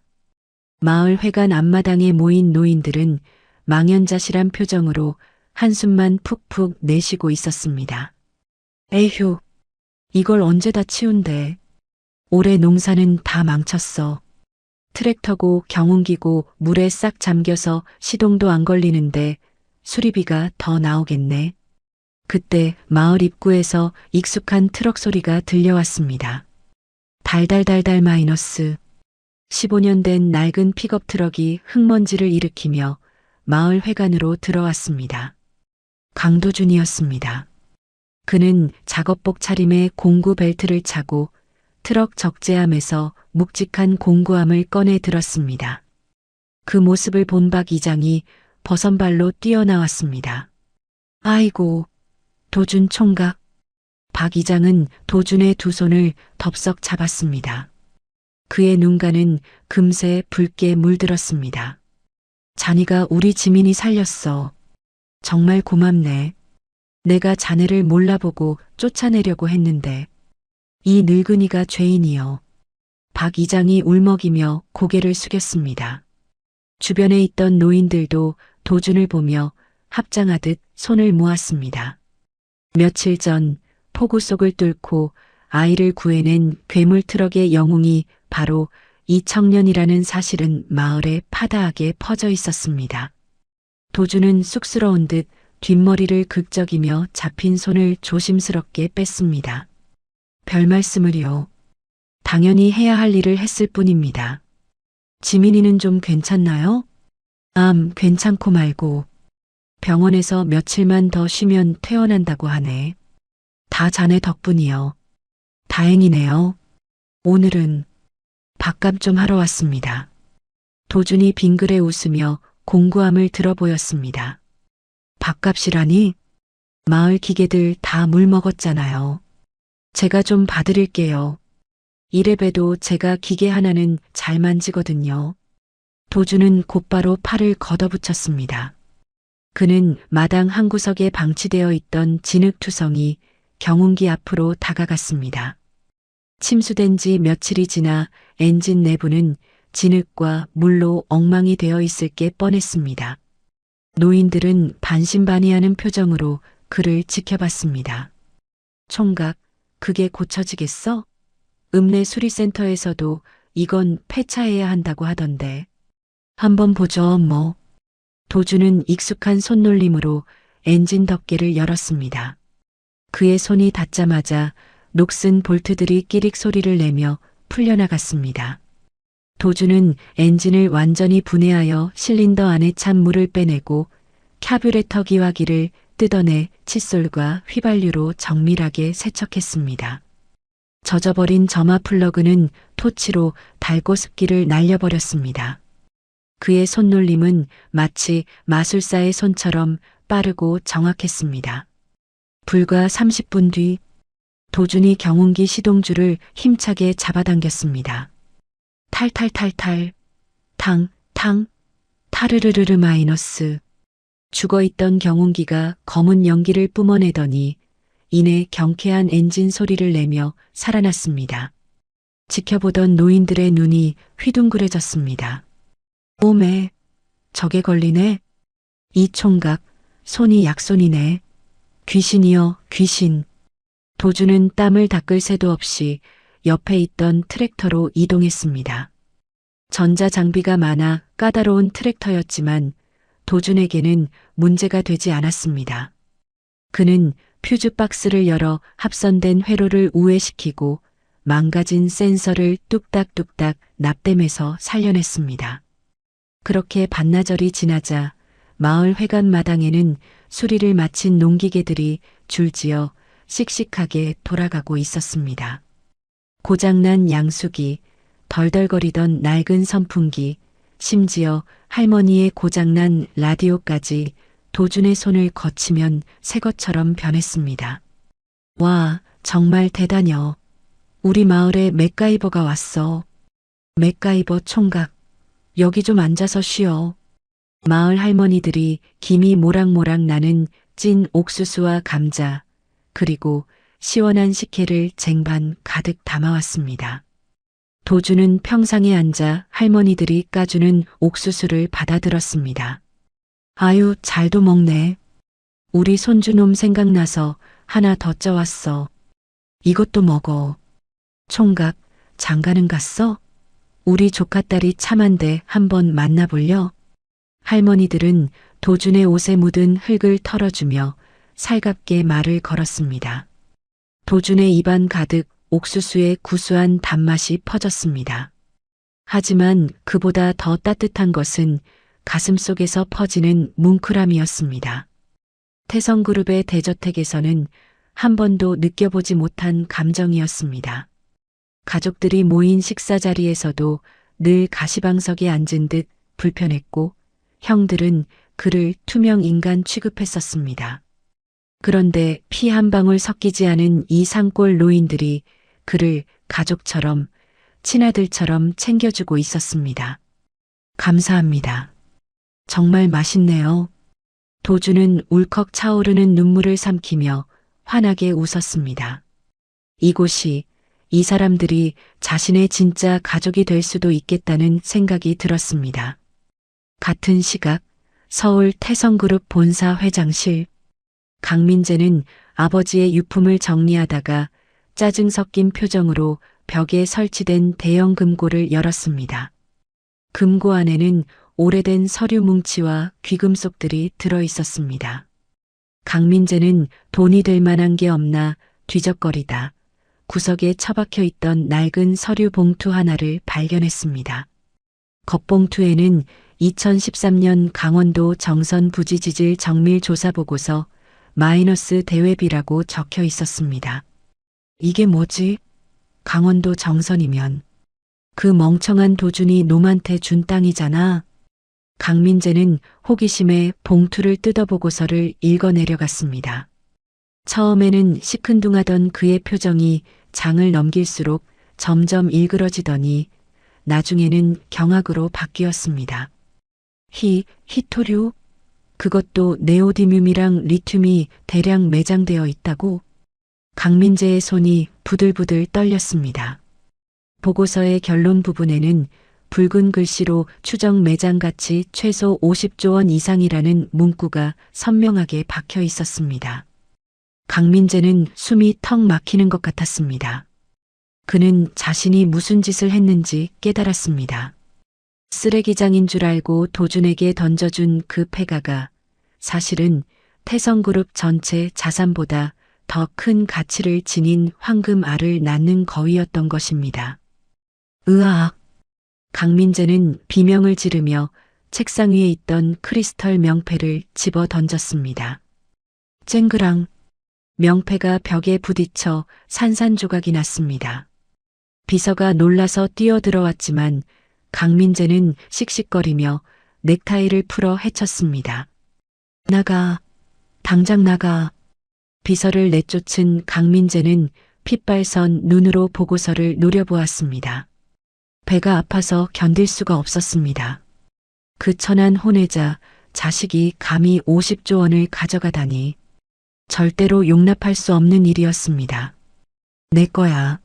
마을 회관 앞마당에 모인 노인들은 망연자실한 표정으로 한숨만 푹푹 내쉬고 있었습니다. 에휴, 이걸 언제 다 치운대. 올해 농사는 다 망쳤어. 트랙터고 경운기고 물에 싹 잠겨서 시동도 안 걸리는데 수리비가 더 나오겠네. 그때 마을 입구에서 익숙한 트럭 소리가 들려왔습니다. 달달달달 마이너스. 15년 된 낡은 픽업 트럭이 흙먼지를 일으키며 마을 회관으로 들어왔습니다. 강도준이었습니다. 그는 작업복 차림에 공구 벨트를 차고 트럭 적재함에서 묵직한 공구함을 꺼내 들었습니다. 그 모습을 본 박 이장이 버선발로 뛰어나왔습니다. 아이고, 도준 총각. 박 이장은 도준의 두 손을 덥석 잡았습니다. 그의 눈가는 금세 붉게 물들었습니다. 자네가 우리 지민이 살렸어. 정말 고맙네. 내가 자네를 몰라보고 쫓아내려고 했는데 이 늙은이가 죄인이여. 박 이장이 울먹이며 고개를 숙였습니다. 주변에 있던 노인들도 도준을 보며 합장하듯 손을 모았습니다. 며칠 전 폭우 속을 뚫고 아이를 구해낸 괴물 트럭의 영웅이 바로 이 청년이라는 사실은 마을에 파다하게 퍼져 있었습니다. 도준은 쑥스러운 듯 뒷머리를 극적이며 잡힌 손을 조심스럽게 뺐습니다. 별 말씀을요. 당연히 해야 할 일을 했을 뿐입니다. 지민이는 좀 괜찮나요? 괜찮고 말고. 병원에서 며칠만 더 쉬면 퇴원한다고 하네. 다 자네 덕분이요. 다행이네요. 오늘은 밥값 좀 하러 왔습니다. 도준이 빙그레 웃으며 공구함을 들어 보였습니다. 밥값이라니? 마을 기계들 다 물 먹었잖아요. 제가 좀 봐드릴게요. 이래봬도 제가 기계 하나는 잘 만지거든요. 도준은 곧바로 팔을 걷어붙였습니다. 그는 마당 한 구석에 방치되어 있던 진흙투성이 경운기 앞으로 다가갔습니다. 침수된 지 며칠이 지나 엔진 내부는 진흙과 물로 엉망이 되어 있을 게 뻔했습니다. 노인들은 반신반의하는 표정으로 그를 지켜봤습니다. 총각, 그게 고쳐지겠어? 읍내 수리센터에서도 이건 폐차해야 한다고 하던데. 한번 보죠, 뭐. 도준은 익숙한 손놀림으로 엔진 덮개를 열었습니다. 그의 손이 닿자마자 녹슨 볼트들이 끼릭 소리를 내며 풀려나갔습니다. 도준은 엔진을 완전히 분해하여 실린더 안에 찬 물을 빼내고 캬뷰레터 기화기를 뜯어내 칫솔과 휘발유로 정밀하게 세척했습니다. 젖어버린 점화 플러그는 토치로 달고습기를 날려버렸습니다. 그의 손놀림은 마치 마술사의 손처럼 빠르고 정확했습니다. 불과 30분 뒤 도준이 경운기 시동줄을 힘차게 잡아당겼습니다. 탈탈탈탈, 탕, 타르르르르 마이너스. 죽어있던 경운기가 검은 연기를 뿜어내더니 이내 경쾌한 엔진 소리를 내며 살아났습니다. 지켜보던 노인들의 눈이 휘둥그레졌습니다. 오메, 저게 걸리네. 이 총각, 손이 약손이네. 귀신이여, 귀신. 도준은 땀을 닦을 새도 없이 옆에 있던 트랙터로 이동했습니다. 전자장비가 많아 까다로운 트랙터였지만 도준에게는 문제가 되지 않았습니다. 그는 퓨즈 박스를 열어 합선된 회로를 우회시키고 망가진 센서를 뚝딱뚝딱 납땜해서 살려냈습니다. 그렇게 반나절이 지나자 마을 회관 마당에는 수리를 마친 농기계들이 줄지어 씩씩하게 돌아가고 있었습니다. 고장난 양수기, 덜덜거리던 낡은 선풍기, 심지어 할머니의 고장난 라디오까지 도준의 손을 거치면 새 것처럼 변했습니다. 와, 정말 대단혀. 우리 마을에 맥가이버가 왔어. 맥가이버 총각, 여기 좀 앉아서 쉬어. 마을 할머니들이 김이 모락모락 나는 찐 옥수수와 감자, 그리고 시원한 식혜를 쟁반 가득 담아왔습니다. 도준은 평상에 앉아 할머니들이 까주는 옥수수를 받아들었습니다. 아유, 잘도 먹네. 우리 손주놈 생각나서 하나 더 쪄왔어. 이것도 먹어. 총각, 장가는 갔어? 우리 조카딸이 참한데 한번 만나볼려? 할머니들은 도준의 옷에 묻은 흙을 털어주며 살갑게 말을 걸었습니다. 도준의 입안 가득 옥수수의 구수한 단맛이 퍼졌습니다. 하지만 그보다 더 따뜻한 것은 가슴속에서 퍼지는 뭉클함이었습니다. 태성그룹의 대저택에서는 한 번도 느껴보지 못한 감정이었습니다. 가족들이 모인 식사 자리에서도 늘 가시방석에 앉은 듯 불편했고 형들은 그를 투명 인간 취급했었습니다. 그런데 피 한 방울 섞이지 않은 이 산골 노인들이 그를 가족처럼 친아들처럼 챙겨주고 있었습니다. 감사합니다. 정말 맛있네요. 도주는 울컥 차오르는 눈물을 삼키며 환하게 웃었습니다. 이곳이, 이 사람들이 자신의 진짜 가족이 될 수도 있겠다는 생각이 들었습니다. 같은 시각 서울 태성그룹 본사 회장실. 강민재는 아버지의 유품을 정리하다가 짜증 섞인 표정으로 벽에 설치된 대형 금고를 열었습니다. 금고 안에는 오래된 서류 뭉치와 귀금속들이 들어 있었습니다. 강민재는 돈이 될 만한 게 없나 뒤적거리다 구석에 처박혀 있던 낡은 서류 봉투 하나를 발견했습니다. 겉봉투에는 2013년 강원도 정선 부지지질 정밀 조사 보고서 마이너스 대외비라고 적혀 있었습니다. 이게 뭐지? 강원도 정선이면 그 멍청한 도준이 놈한테 준 땅이잖아. 강민재는 호기심에 봉투를 뜯어보고서를 읽어내려갔습니다. 처음에는 시큰둥하던 그의 표정이 장을 넘길수록 점점 일그러지더니 나중에는 경악으로 바뀌었습니다. 히토류? 그것도 네오디뮴이랑 리튬이 대량 매장되어 있다고? 강민재의 손이 부들부들 떨렸습니다. 보고서의 결론 부분에는 붉은 글씨로 추정 매장 가치 최소 50조 원 이상이라는 문구가 선명하게 박혀 있었습니다. 강민재는 숨이 턱 막히는 것 같았습니다. 그는 자신이 무슨 짓을 했는지 깨달았습니다. 쓰레기장인 줄 알고 도준에게 던져준 그 폐가가 사실은 태성그룹 전체 자산보다 더 큰 가치를 지닌 황금알을 낳는 거위였던 것입니다. 으악! 강민재는 비명을 지르며 책상 위에 있던 크리스털 명패를 집어 던졌습니다. 쨍그랑! 명패가 벽에 부딪혀 산산조각이 났습니다. 비서가 놀라서 뛰어들어왔지만 강민재는 씩씩거리며 넥타이를 풀어 헤쳤습니다. 나가! 당장 나가! 비서를 내쫓은 강민재는 핏발선 눈으로 보고서를 노려보았습니다. 배가 아파서 견딜 수가 없었습니다. 그 천한 혼외자 자식이 감히 50조 원을 가져가다니 절대로 용납할 수 없는 일이었습니다. 내 거야.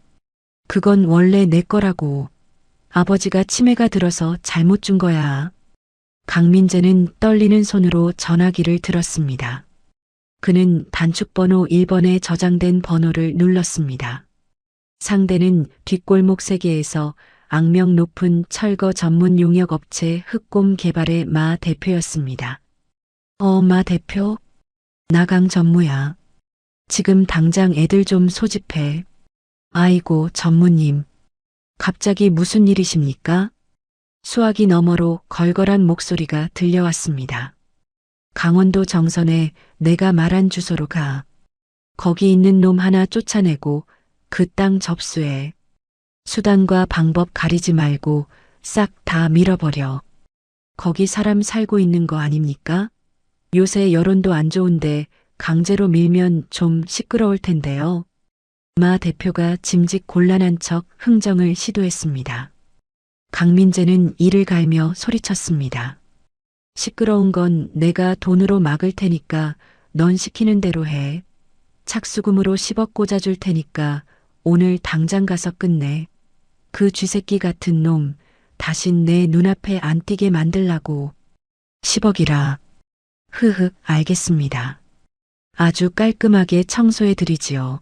그건 원래 내 거라고. 아버지가 치매가 들어서 잘못 준 거야. 강민재는 떨리는 손으로 전화기를 들었습니다. 그는 단축번호 1번에 저장된 번호를 눌렀습니다. 상대는 뒷골목 세계에서 악명 높은 철거 전문 용역 업체 흑곰 개발의 마 대표였습니다. 마 대표? 나강 전무야. 지금 당장 애들 좀 소집해. 아이고 전무님. 갑자기 무슨 일이십니까? 수화기 너머로 걸걸한 목소리가 들려왔습니다. 강원도 정선에 내가 말한 주소로 가. 거기 있는 놈 하나 쫓아내고 그 땅 접수해. 수단과 방법 가리지 말고 싹 다 밀어버려. 거기 사람 살고 있는 거 아닙니까? 요새 여론도 안 좋은데 강제로 밀면 좀 시끄러울 텐데요. 마 대표가 짐짓 곤란한 척 흥정을 시도했습니다. 강민재는 이를 갈며 소리쳤습니다. 시끄러운 건 내가 돈으로 막을 테니까 넌 시키는 대로 해. 착수금으로 10억 꽂아줄 테니까 오늘 당장 가서 끝내. 그 쥐새끼 같은 놈 다신 내 눈앞에 안 띄게 만들라고. 10억이라. 흐흐, 알겠습니다. 아주 깔끔하게 청소해드리지요.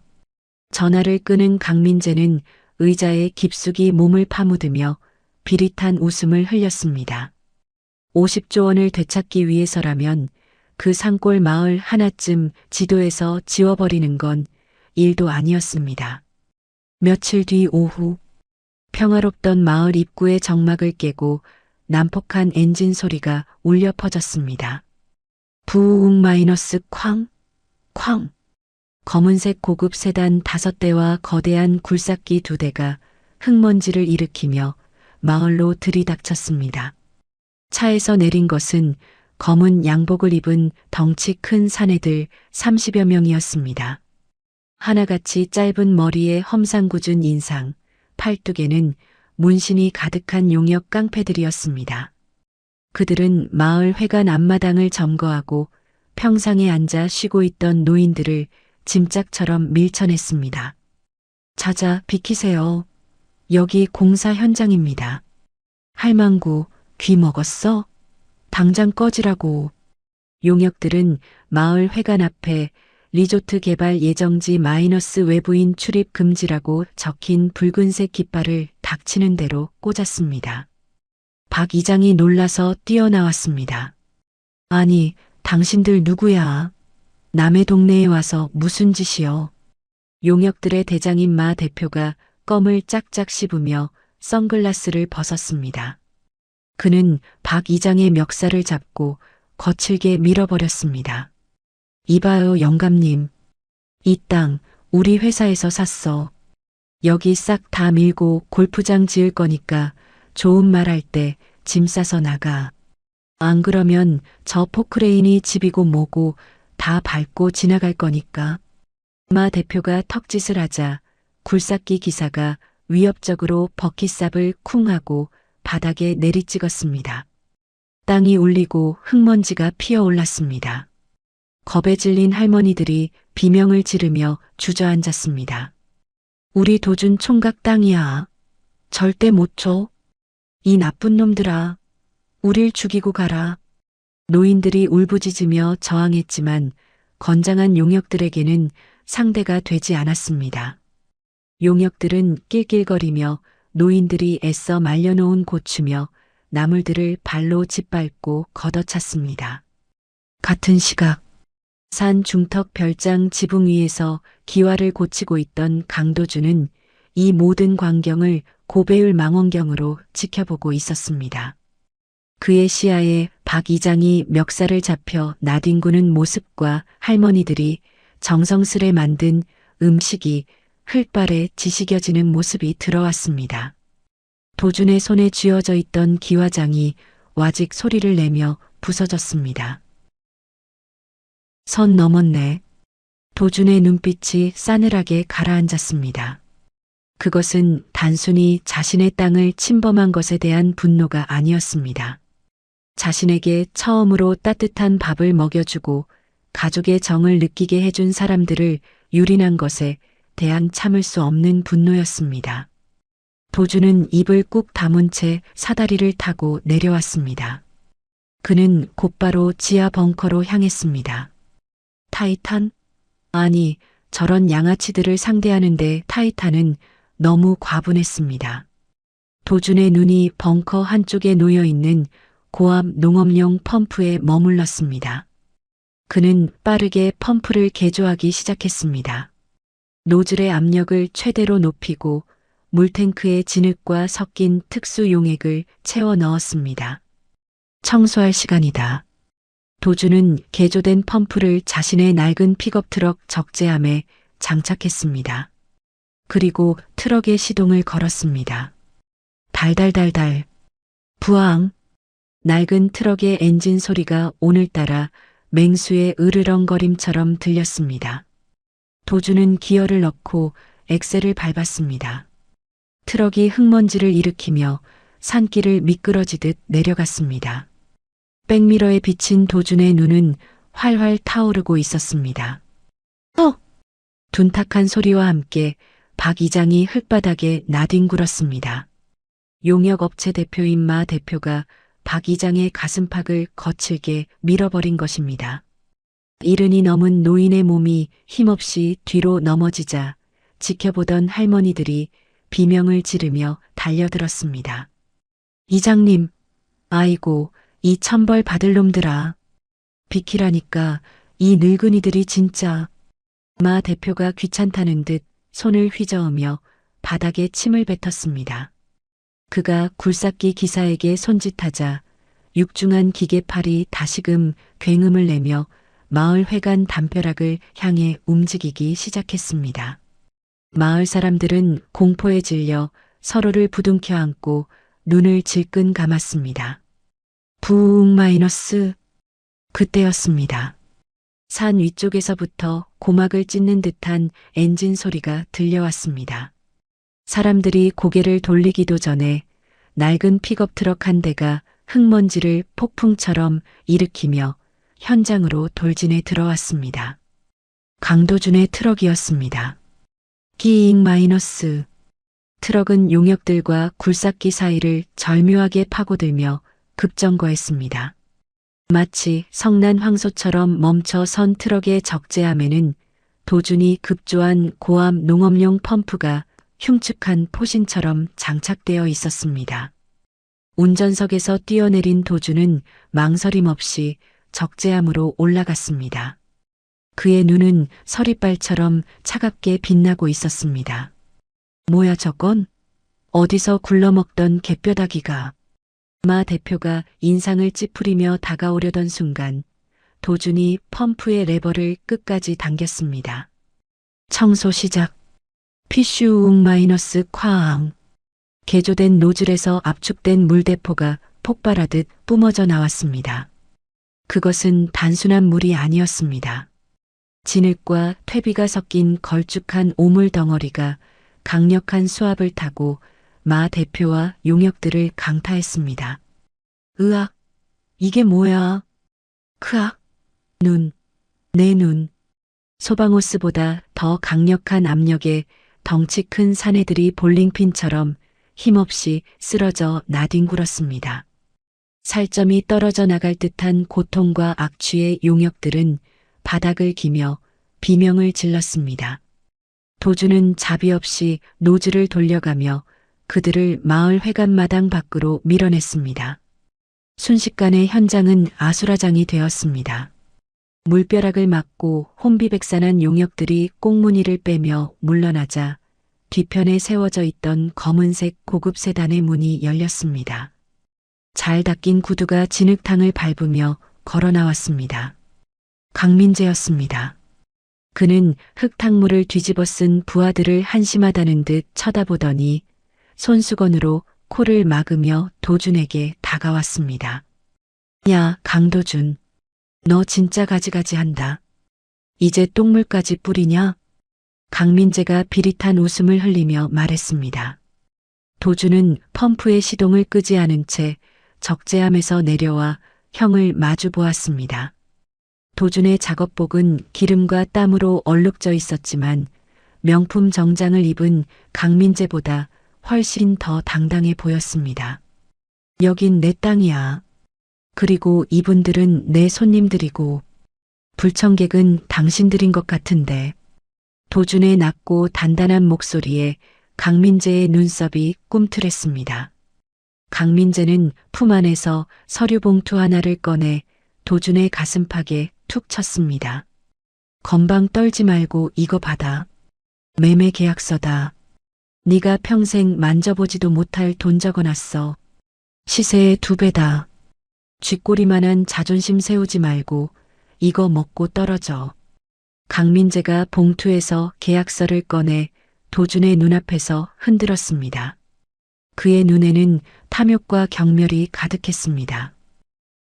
전화를 끄는 강민재는 의자에 깊숙이 몸을 파묻으며 비릿한 웃음을 흘렸습니다. 50조 원을 되찾기 위해서라면 그 산골 마을 하나쯤 지도에서 지워버리는 건 일도 아니었습니다. 며칠 뒤 오후 평화롭던 마을 입구의 정막을 깨고 난폭한 엔진 소리가 울려 퍼졌습니다. 부웅 마이너스 쾅, 쾅. 검은색 고급 세단 5대와 거대한 굴삭기 2대가 흙먼지를 일으키며 마을로 들이닥쳤습니다. 차에서 내린 것은 검은 양복을 입은 덩치 큰 사내들 30여 명이었습니다. 하나같이 짧은 머리에 험상궂은 인상, 팔뚝에는 문신이 가득한 용역 깡패들이었습니다. 그들은 마을 회관 앞마당을 점거하고 평상에 앉아 쉬고 있던 노인들을 짐짝처럼 밀쳐냈습니다. 자자, 비키세요. 여기 공사 현장입니다. 할망구, 귀 먹었어? 당장 꺼지라고. 용역들은 마을 회관 앞에 리조트 개발 예정지 마이너스 외부인 출입 금지라고 적힌 붉은색 깃발을 닥치는 대로 꽂았습니다. 박 이장이 놀라서 뛰어나왔습니다. 아니, 당신들 누구야? 남의 동네에 와서 무슨 짓이여? 용역들의 대장인 마 대표가 껌을 짝짝 씹으며 선글라스를 벗었습니다. 그는 박 이장의 멱살을 잡고 거칠게 밀어버렸습니다. 이봐요, 영감님. 이 땅 우리 회사에서 샀어. 여기 싹 다 밀고 골프장 지을 거니까 좋은 말 할 때 짐 싸서 나가. 안 그러면 저 포크레인이 집이고 뭐고 다 밟고 지나갈 거니까. 마 대표가 턱짓을 하자 굴삭기 기사가 위협적으로 버킷삽을 쿵 하고 바닥에 내리찍었습니다. 땅이 울리고 흙먼지가 피어올랐습니다. 겁에 질린 할머니들이 비명을 지르며 주저앉았습니다. 우리 도준 총각 땅이야. 절대 못 줘. 이 나쁜 놈들아. 우릴 죽이고 가라. 노인들이 울부짖으며 저항했지만 건장한 용역들에게는 상대가 되지 않았습니다. 용역들은 낄낄거리며 노인들이 애써 말려놓은 고추며 나물들을 발로 짓밟고 걷어찼습니다. 같은 시각 산 중턱 별장 지붕 위에서 기와를 고치고 있던 강도주는 이 모든 광경을 고배율 망원경으로 지켜보고 있었습니다. 그의 시야에 박 이장이 멱살을 잡혀 나뒹구는 모습과 할머니들이 정성스레 만든 음식이 흙발에 지시겨지는 모습이 들어왔습니다. 도준의 손에 쥐어져 있던 기와장이 와직 소리를 내며 부서졌습니다. 선 넘었네. 도준의 눈빛이 싸늘하게 가라앉았습니다. 그것은 단순히 자신의 땅을 침범한 것에 대한 분노가 아니었습니다. 자신에게 처음으로 따뜻한 밥을 먹여주고 가족의 정을 느끼게 해준 사람들을 유린한 것에 대한 참을 수 없는 분노였습니다. 도준은 입을 꾹 다문 채 사다리를 타고 내려왔습니다. 그는 곧바로 지하 벙커로 향했습니다. 타이탄? 아니, 저런 양아치들을 상대하는데 타이탄은 너무 과분했습니다. 도준의 눈이 벙커 한쪽에 놓여있는 고압 농업용 펌프에 머물렀습니다. 그는 빠르게 펌프를 개조하기 시작했습니다. 노즐의 압력을 최대로 높이고 물탱크에 진흙과 섞인 특수 용액을 채워 넣었습니다. 청소할 시간이다. 도준은 개조된 펌프를 자신의 낡은 픽업 트럭 적재함에 장착했습니다. 그리고 트럭의 시동을 걸었습니다. 달달달달. 부앙. 낡은 트럭의 엔진 소리가 오늘따라 맹수의 으르렁거림처럼 들렸습니다. 도준은 기어를 넣고 엑셀을 밟았습니다. 트럭이 흙먼지를 일으키며 산길을 미끄러지듯 내려갔습니다. 백미러에 비친 도준의 눈은 활활 타오르고 있었습니다. 둔탁한 소리와 함께 박 이장이 흙바닥에 나뒹굴었습니다. 용역업체 대표인 마 대표가 박 이장의 가슴팍을 거칠게 밀어버린 것입니다. 이른이 넘은 노인의 몸이 힘없이 뒤로 넘어지자 지켜보던 할머니들이 비명을 지르며 달려들었습니다. 이장님, 아이고, 이 천벌 받을 놈들아. 비키라니까 이 늙은이들이 진짜. 마 대표가 귀찮다는 듯 손을 휘저으며 바닥에 침을 뱉었습니다. 그가 굴삭기 기사에게 손짓하자 육중한 기계팔이 다시금 굉음을 내며 마을 회관 담벼락을 향해 움직이기 시작했습니다. 마을 사람들은 공포에 질려 서로를 부둥켜 안고 눈을 질끈 감았습니다. 부웅 마이너스. 그때였습니다. 산 위쪽에서부터 고막을 찢는 듯한 엔진 소리가 들려왔습니다. 사람들이 고개를 돌리기도 전에 낡은 픽업 트럭 한 대가 흙먼지를 폭풍처럼 일으키며 현장으로 돌진해 들어왔습니다. 강도준의 트럭이었습니다. 끼잉 마이너스. 트럭은 용역들과 굴삭기 사이를 절묘하게 파고들며 급정거했습니다. 마치 성난 황소처럼 멈춰 선 트럭의 적재함에는 도준이 급조한 고압 농업용 펌프가 흉측한 포신처럼 장착되어 있었습니다. 운전석에서 뛰어내린 도준은 망설임 없이 적재함으로 올라갔습니다. 그의 눈은 서리발처럼 차갑게 빛나고 있었습니다. 뭐야 저건? 어디서 굴러먹던 갯뼈다귀가. 마 대표가 인상을 찌푸리며 다가오려던 순간 도준이 펌프의 레버를 끝까지 당겼습니다. 청소 시작. 피슈웅 마이너스 쾅. 개조된 노즐에서 압축된 물대포가 폭발하듯 뿜어져 나왔습니다. 그것은 단순한 물이 아니었습니다. 진흙과 퇴비가 섞인 걸쭉한 오물 덩어리가 강력한 수압을 타고 마 대표와 용역들을 강타했습니다. 으악, 이게 뭐야? 크악, 눈, 내 눈. 소방호스보다 더 강력한 압력에 덩치 큰 사내들이 볼링핀처럼 힘없이 쓰러져 나뒹굴었습니다. 살점이 떨어져 나갈 듯한 고통과 악취의 용역들은 바닥을 기며 비명을 질렀습니다. 도주는 자비 없이 노즐을 돌려가며 그들을 마을 회관마당 밖으로 밀어냈습니다. 순식간에 현장은 아수라장이 되었습니다. 물벼락을 맞고 혼비백산한 용역들이 꽁무니를 빼며 물러나자 뒤편에 세워져 있던 검은색 고급 세단의 문이 열렸습니다. 잘 닦인 구두가 진흙탕을 밟으며 걸어 나왔습니다. 강민재였습니다. 그는 흙탕물을 뒤집어 쓴 부하들을 한심하다는 듯 쳐다보더니 손수건으로 코를 막으며 도준에게 다가왔습니다. 야, 강도준. 너 진짜 가지가지 한다. 이제 똥물까지 뿌리냐? 강민재가 비릿한 웃음을 흘리며 말했습니다. 도준은 펌프의 시동을 끄지 않은 채 적재함에서 내려와 형을 마주 보았습니다. 도준의 작업복은 기름과 땀으로 얼룩져 있었지만 명품 정장을 입은 강민재보다 훨씬 더 당당해 보였습니다. 여긴 내 땅이야. 그리고 이분들은 내 손님들이고 불청객은 당신들인 것 같은데. 도준의 낮고 단단한 목소리에 강민재의 눈썹이 꿈틀했습니다. 강민재는 품 안에서 서류 봉투 하나를 꺼내 도준의 가슴팍에 툭 쳤습니다. 건방 떨지 말고 이거 받아. 매매 계약서다. 네가 평생 만져보지도 못할 돈 적어놨어. 시세의 2배다. 쥐꼬리만한 자존심 세우지 말고 이거 먹고 떨어져. 강민재가 봉투에서 계약서를 꺼내 도준의 눈앞에서 흔들었습니다. 그의 눈에는 탐욕과 경멸이 가득했습니다.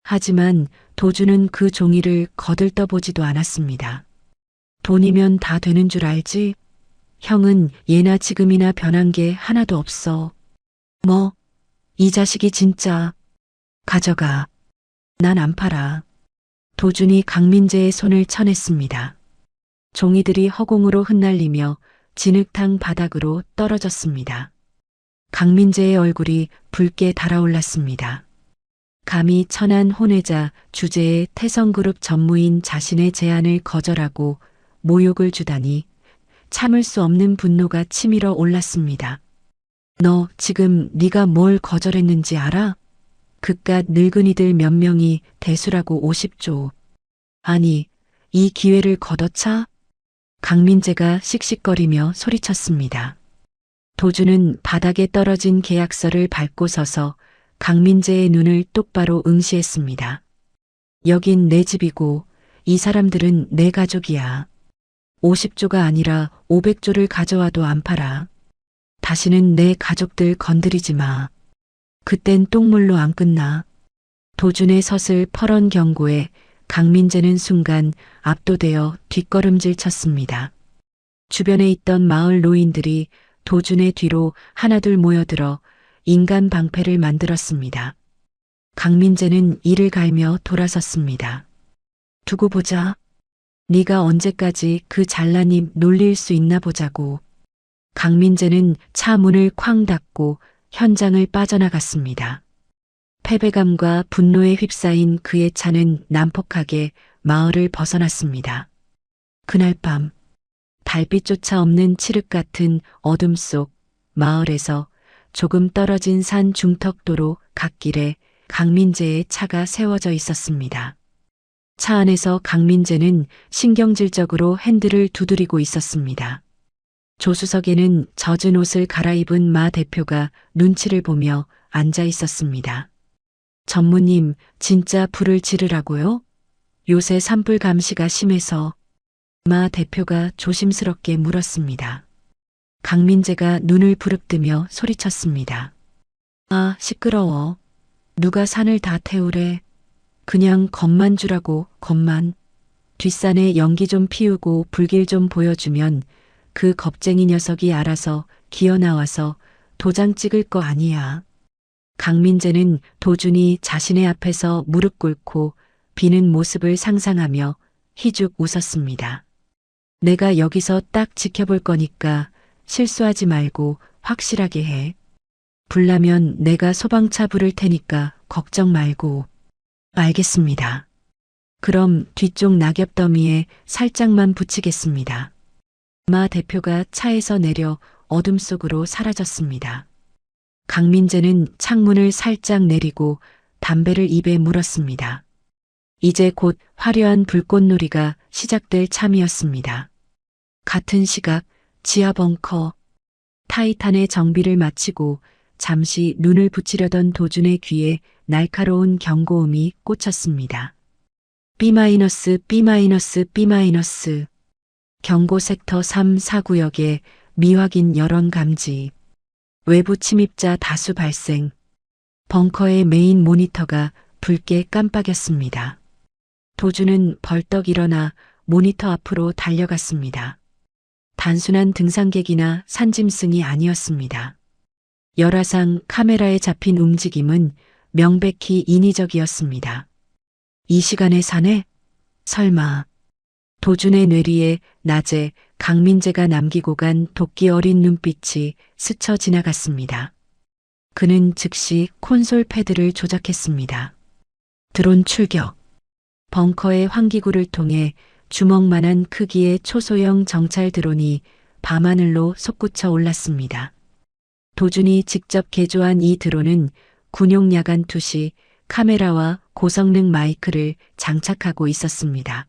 하지만 도준은 그 종이를 거들떠보지도 않았습니다. 돈이면 다 되는 줄 알지? 형은 예나 지금이나 변한 게 하나도 없어. 뭐, 이 자식이 진짜. 가져가. 난 안 팔아. 도준이 강민재의 손을 쳐냈습니다. 종이들이 허공으로 흩날리며 진흙탕 바닥으로 떨어졌습니다. 강민재의 얼굴이 붉게 달아올랐습니다. 감히 천안 혼외자 주제의 태성그룹 전무인 자신의 제안을 거절하고 모욕을 주다니 참을 수 없는 분노가 치밀어 올랐습니다. 너 지금 네가 뭘 거절했는지 알아? 그깟 늙은이들 몇 명이 대수라고 50조. 아니, 이 기회를 걷어차? 강민재가 씩씩거리며 소리쳤습니다. 도주는 바닥에 떨어진 계약서를 밟고 서서 강민재의 눈을 똑바로 응시했습니다. 여긴 내 집이고 이 사람들은 내 가족이야. 50조가 아니라 500조를 가져와도 안 팔아. 다시는 내 가족들 건드리지 마. 그땐 똥물로 안 끝나. 도준의 서슬퍼런 경고에 강민재는 순간 압도되어 뒷걸음질 쳤습니다. 주변에 있던 마을 노인들이 도준의 뒤로 하나둘 모여들어 인간 방패를 만들었습니다. 강민재는 이를 갈며 돌아섰습니다. 두고 보자. 네가 언제까지 그 잘난 입 놀릴 수 있나 보자고. 강민재는 차 문을 쾅 닫고 현장을 빠져나갔습니다. 패배감과 분노에 휩싸인 그의 차는 난폭하게 마을을 벗어났습니다. 그날 밤 달빛조차 없는 칠흑 같은 어둠 속 마을에서 조금 떨어진 산 중턱도로 갓길에 강민재의 차가 세워져 있었습니다. 차 안에서 강민재는 신경질적으로 핸들을 두드리고 있었습니다. 조수석에는 젖은 옷을 갈아입은 마 대표가 눈치를 보며 앉아 있었습니다. 전무님, 진짜 불을 지르라고요? 요새 산불 감시가 심해서. 마 대표가 조심스럽게 물었습니다. 강민재가 눈을 부릅뜨며 소리쳤습니다. 아, 시끄러워. 누가 산을 다 태우래. 그냥 겁만 주라고, 겁만. 뒷산에 연기 좀 피우고 불길 좀 보여주면 그 겁쟁이 녀석이 알아서 기어나와서 도장 찍을 거 아니야. 강민재는 도준이 자신의 앞에서 무릎 꿇고 비는 모습을 상상하며 희죽 웃었습니다. 내가 여기서 딱 지켜볼 거니까 실수하지 말고 확실하게 해. 불나면 내가 소방차 부를 테니까 걱정 말고. 알겠습니다. 그럼 뒤쪽 낙엽 더미에 살짝만 붙이겠습니다. 마 대표가 차에서 내려 어둠 속으로 사라졌습니다. 강민재는 창문을 살짝 내리고 담배를 입에 물었습니다. 이제 곧 화려한 불꽃놀이가 시작될 참이었습니다. 같은 시각 지하 벙커 타이탄의 정비를 마치고 잠시 눈을 붙이려던 도준의 귀에 날카로운 경고음이 꽂혔습니다. B-, B-, 경고 섹터 3, 4구역에 미확인 열원 감지. 외부 침입자 다수 발생. 벙커의 메인 모니터가 붉게 깜빡였습니다. 도준은 벌떡 일어나 모니터 앞으로 달려갔습니다. 단순한 등산객이나 산짐승이 아니었습니다. 열화상 카메라에 잡힌 움직임은 명백히 인위적이었습니다. 이 시간에 산에? 설마. 도준의 뇌리에 낮에 강민재가 남기고 간 도끼 어린 눈빛이 스쳐 지나갔습니다. 그는 즉시 콘솔 패드를 조작했습니다. 드론 출격. 벙커의 환기구를 통해 주먹만한 크기의 초소형 정찰 드론이 밤하늘로 솟구쳐 올랐습니다. 도준이 직접 개조한 이 드론은 군용 야간 투시 카메라와 고성능 마이크를 장착하고 있었습니다.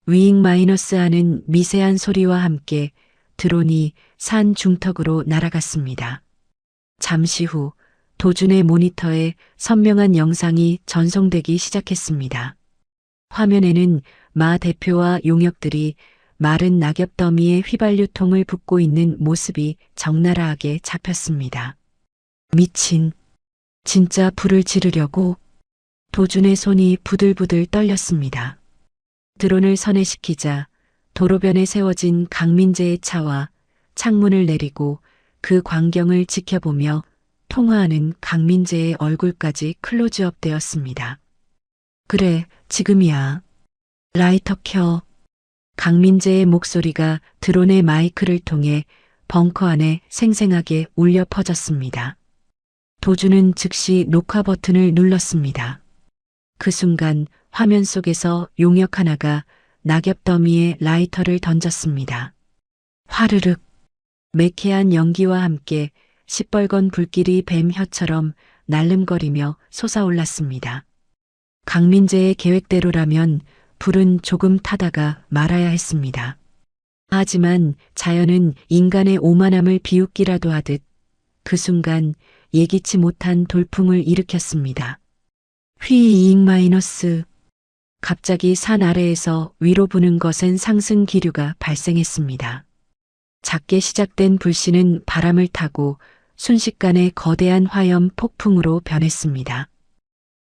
위잉 마이너스 하는 미세한 소리와 함께 드론이 산 중턱으로 날아갔습니다. 잠시 후 도준의 모니터에 선명한 영상이 전송되기 시작했습니다. 화면에는 마 대표와 용역들이 마른 낙엽 더미에 휘발유통을 붓고 있는 모습이 적나라하게 잡혔습니다. 미친. 진짜 불을 지르려고? 도준의 손이 부들부들 떨렸습니다. 드론을 선회시키자 도로변에 세워진 강민재의 차와 창문을 내리고 그 광경을 지켜보며 통화하는 강민재의 얼굴까지 클로즈업 되었습니다. 그래, 지금이야. 라이터 켜. 강민재의 목소리가 드론의 마이크를 통해 벙커 안에 생생하게 울려 퍼졌습니다. 도준은 즉시 녹화 버튼을 눌렀습니다. 그 순간 화면 속에서 용역 하나가 낙엽 더미에 라이터를 던졌습니다. 화르륵. 매캐한 연기와 함께 시뻘건 불길이 뱀 혀처럼 날름거리며 솟아올랐습니다. 강민재의 계획대로라면 불은 조금 타다가 말아야 했습니다. 하지만 자연은 인간의 오만함을 비웃기라도 하듯 그 순간 예기치 못한 돌풍을 일으켰습니다. 휘잉 마이너스. 갑자기 산 아래에서 위로 부는 거센 상승 기류가 발생했습니다. 작게 시작된 불씨는 바람을 타고 순식간에 거대한 화염 폭풍으로 변했습니다.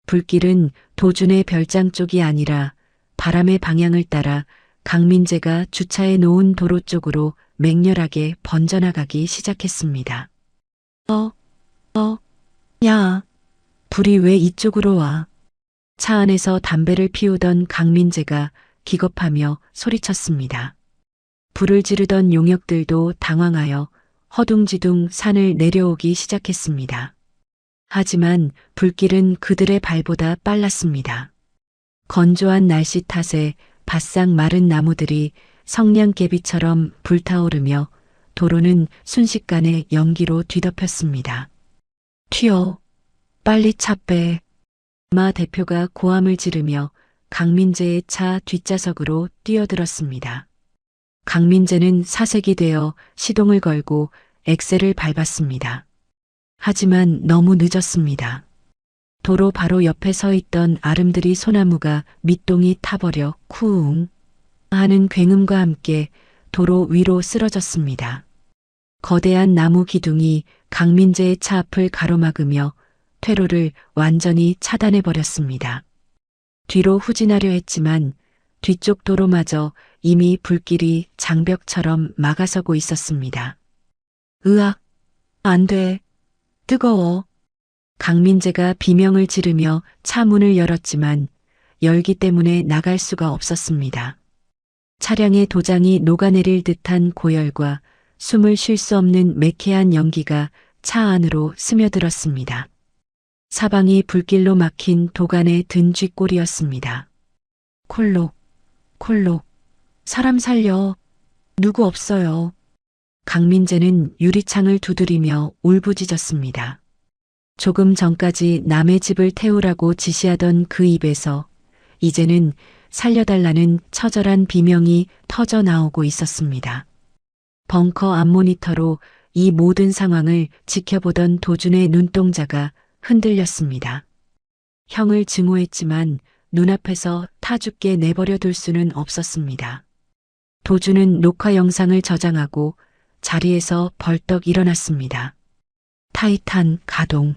불길은 도준의 별장 쪽이 아니라 바람의 방향을 따라 강민재가 주차해 놓은 도로 쪽으로 맹렬하게 번져나가기 시작했습니다. 야, 불이 왜 이쪽으로 와? 차 안에서 담배를 피우던 강민재가 기겁하며 소리쳤습니다. 불을 지르던 용역들도 당황하여 허둥지둥 산을 내려오기 시작했습니다. 하지만 불길은 그들의 발보다 빨랐습니다. 건조한 날씨 탓에 바싹 마른 나무들이 성냥개비처럼 불타오르며 도로는 순식간에 연기로 뒤덮였습니다. 튀어, 빨리 차 빼. 마 대표가 고함을 지르며 강민재의 차 뒷좌석으로 뛰어들었습니다. 강민재는 사색이 되어 시동을 걸고 엑셀을 밟았습니다. 하지만 너무 늦었습니다. 도로 바로 옆에 서 있던 아름드리 소나무가 밑동이 타버려 쿵 하는 굉음과 함께 도로 위로 쓰러졌습니다. 거대한 나무 기둥이 강민재의 차 앞을 가로막으며 퇴로를 완전히 차단해버렸습니다. 뒤로 후진하려 했지만 뒤쪽 도로마저 이미 불길이 장벽처럼 막아서고 있었습니다. 으악, 안 돼. 뜨거워. 강민재가 비명을 지르며 차 문을 열었지만 열기 때문에 나갈 수가 없었습니다. 차량의 도장이 녹아내릴 듯한 고열과 숨을 쉴 수 없는 매캐한 연기가 차 안으로 스며들었습니다. 사방이 불길로 막힌 도간의 든 쥐꼴이었습니다. 콜록, 콜록, 사람 살려. 누구 없어요. 강민재는 유리창을 두드리며 울부짖었습니다. 조금 전까지 남의 집을 태우라고 지시하던 그 입에서 이제는 살려달라는 처절한 비명이 터져 나오고 있었습니다. 벙커 앞 모니터로 이 모든 상황을 지켜보던 도준의 눈동자가 흔들렸습니다. 형을 증오했지만 눈앞에서 타 죽게 내버려 둘 수는 없었습니다. 도준은 녹화 영상을 저장하고 자리에서 벌떡 일어났습니다. 타이탄 가동.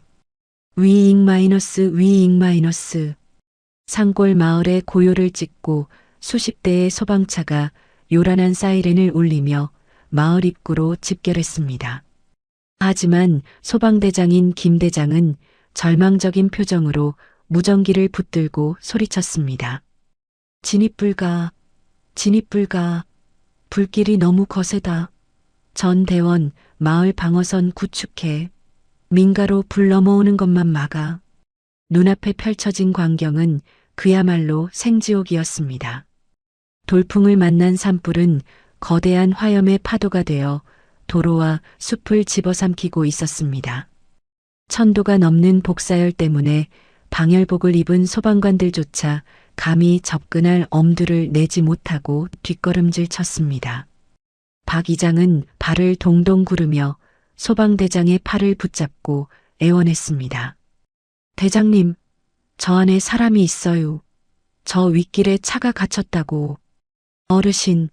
위잉 마이너스. 산골 마을의 고요를 찍고 수십 대의 소방차가 요란한 사이렌을 울리며 마을 입구로 집결했습니다. 하지만 소방대장인 김 대장은 절망적인 표정으로 무전기를 붙들고 소리쳤습니다. 진입 불가. 불길이 너무 거세다. 전 대원 마을 방어선 구축해. 민가로 불 넘어오는 것만 막아. 눈앞에 펼쳐진 광경은 그야말로 생지옥이었습니다. 돌풍을 만난 산불은 거대한 화염의 파도가 되어 도로와 숲을 집어삼키고 있었습니다. 천도가 넘는 복사열 때문에 방열복을 입은 소방관들조차 감히 접근할 엄두를 내지 못하고 뒷걸음질 쳤습니다. 박 이장은 발을 동동 구르며 소방대장의 팔을 붙잡고 애원했습니다. 대장님, 저 안에 사람이 있어요. 저 윗길에 차가 갇혔다고. 어르신,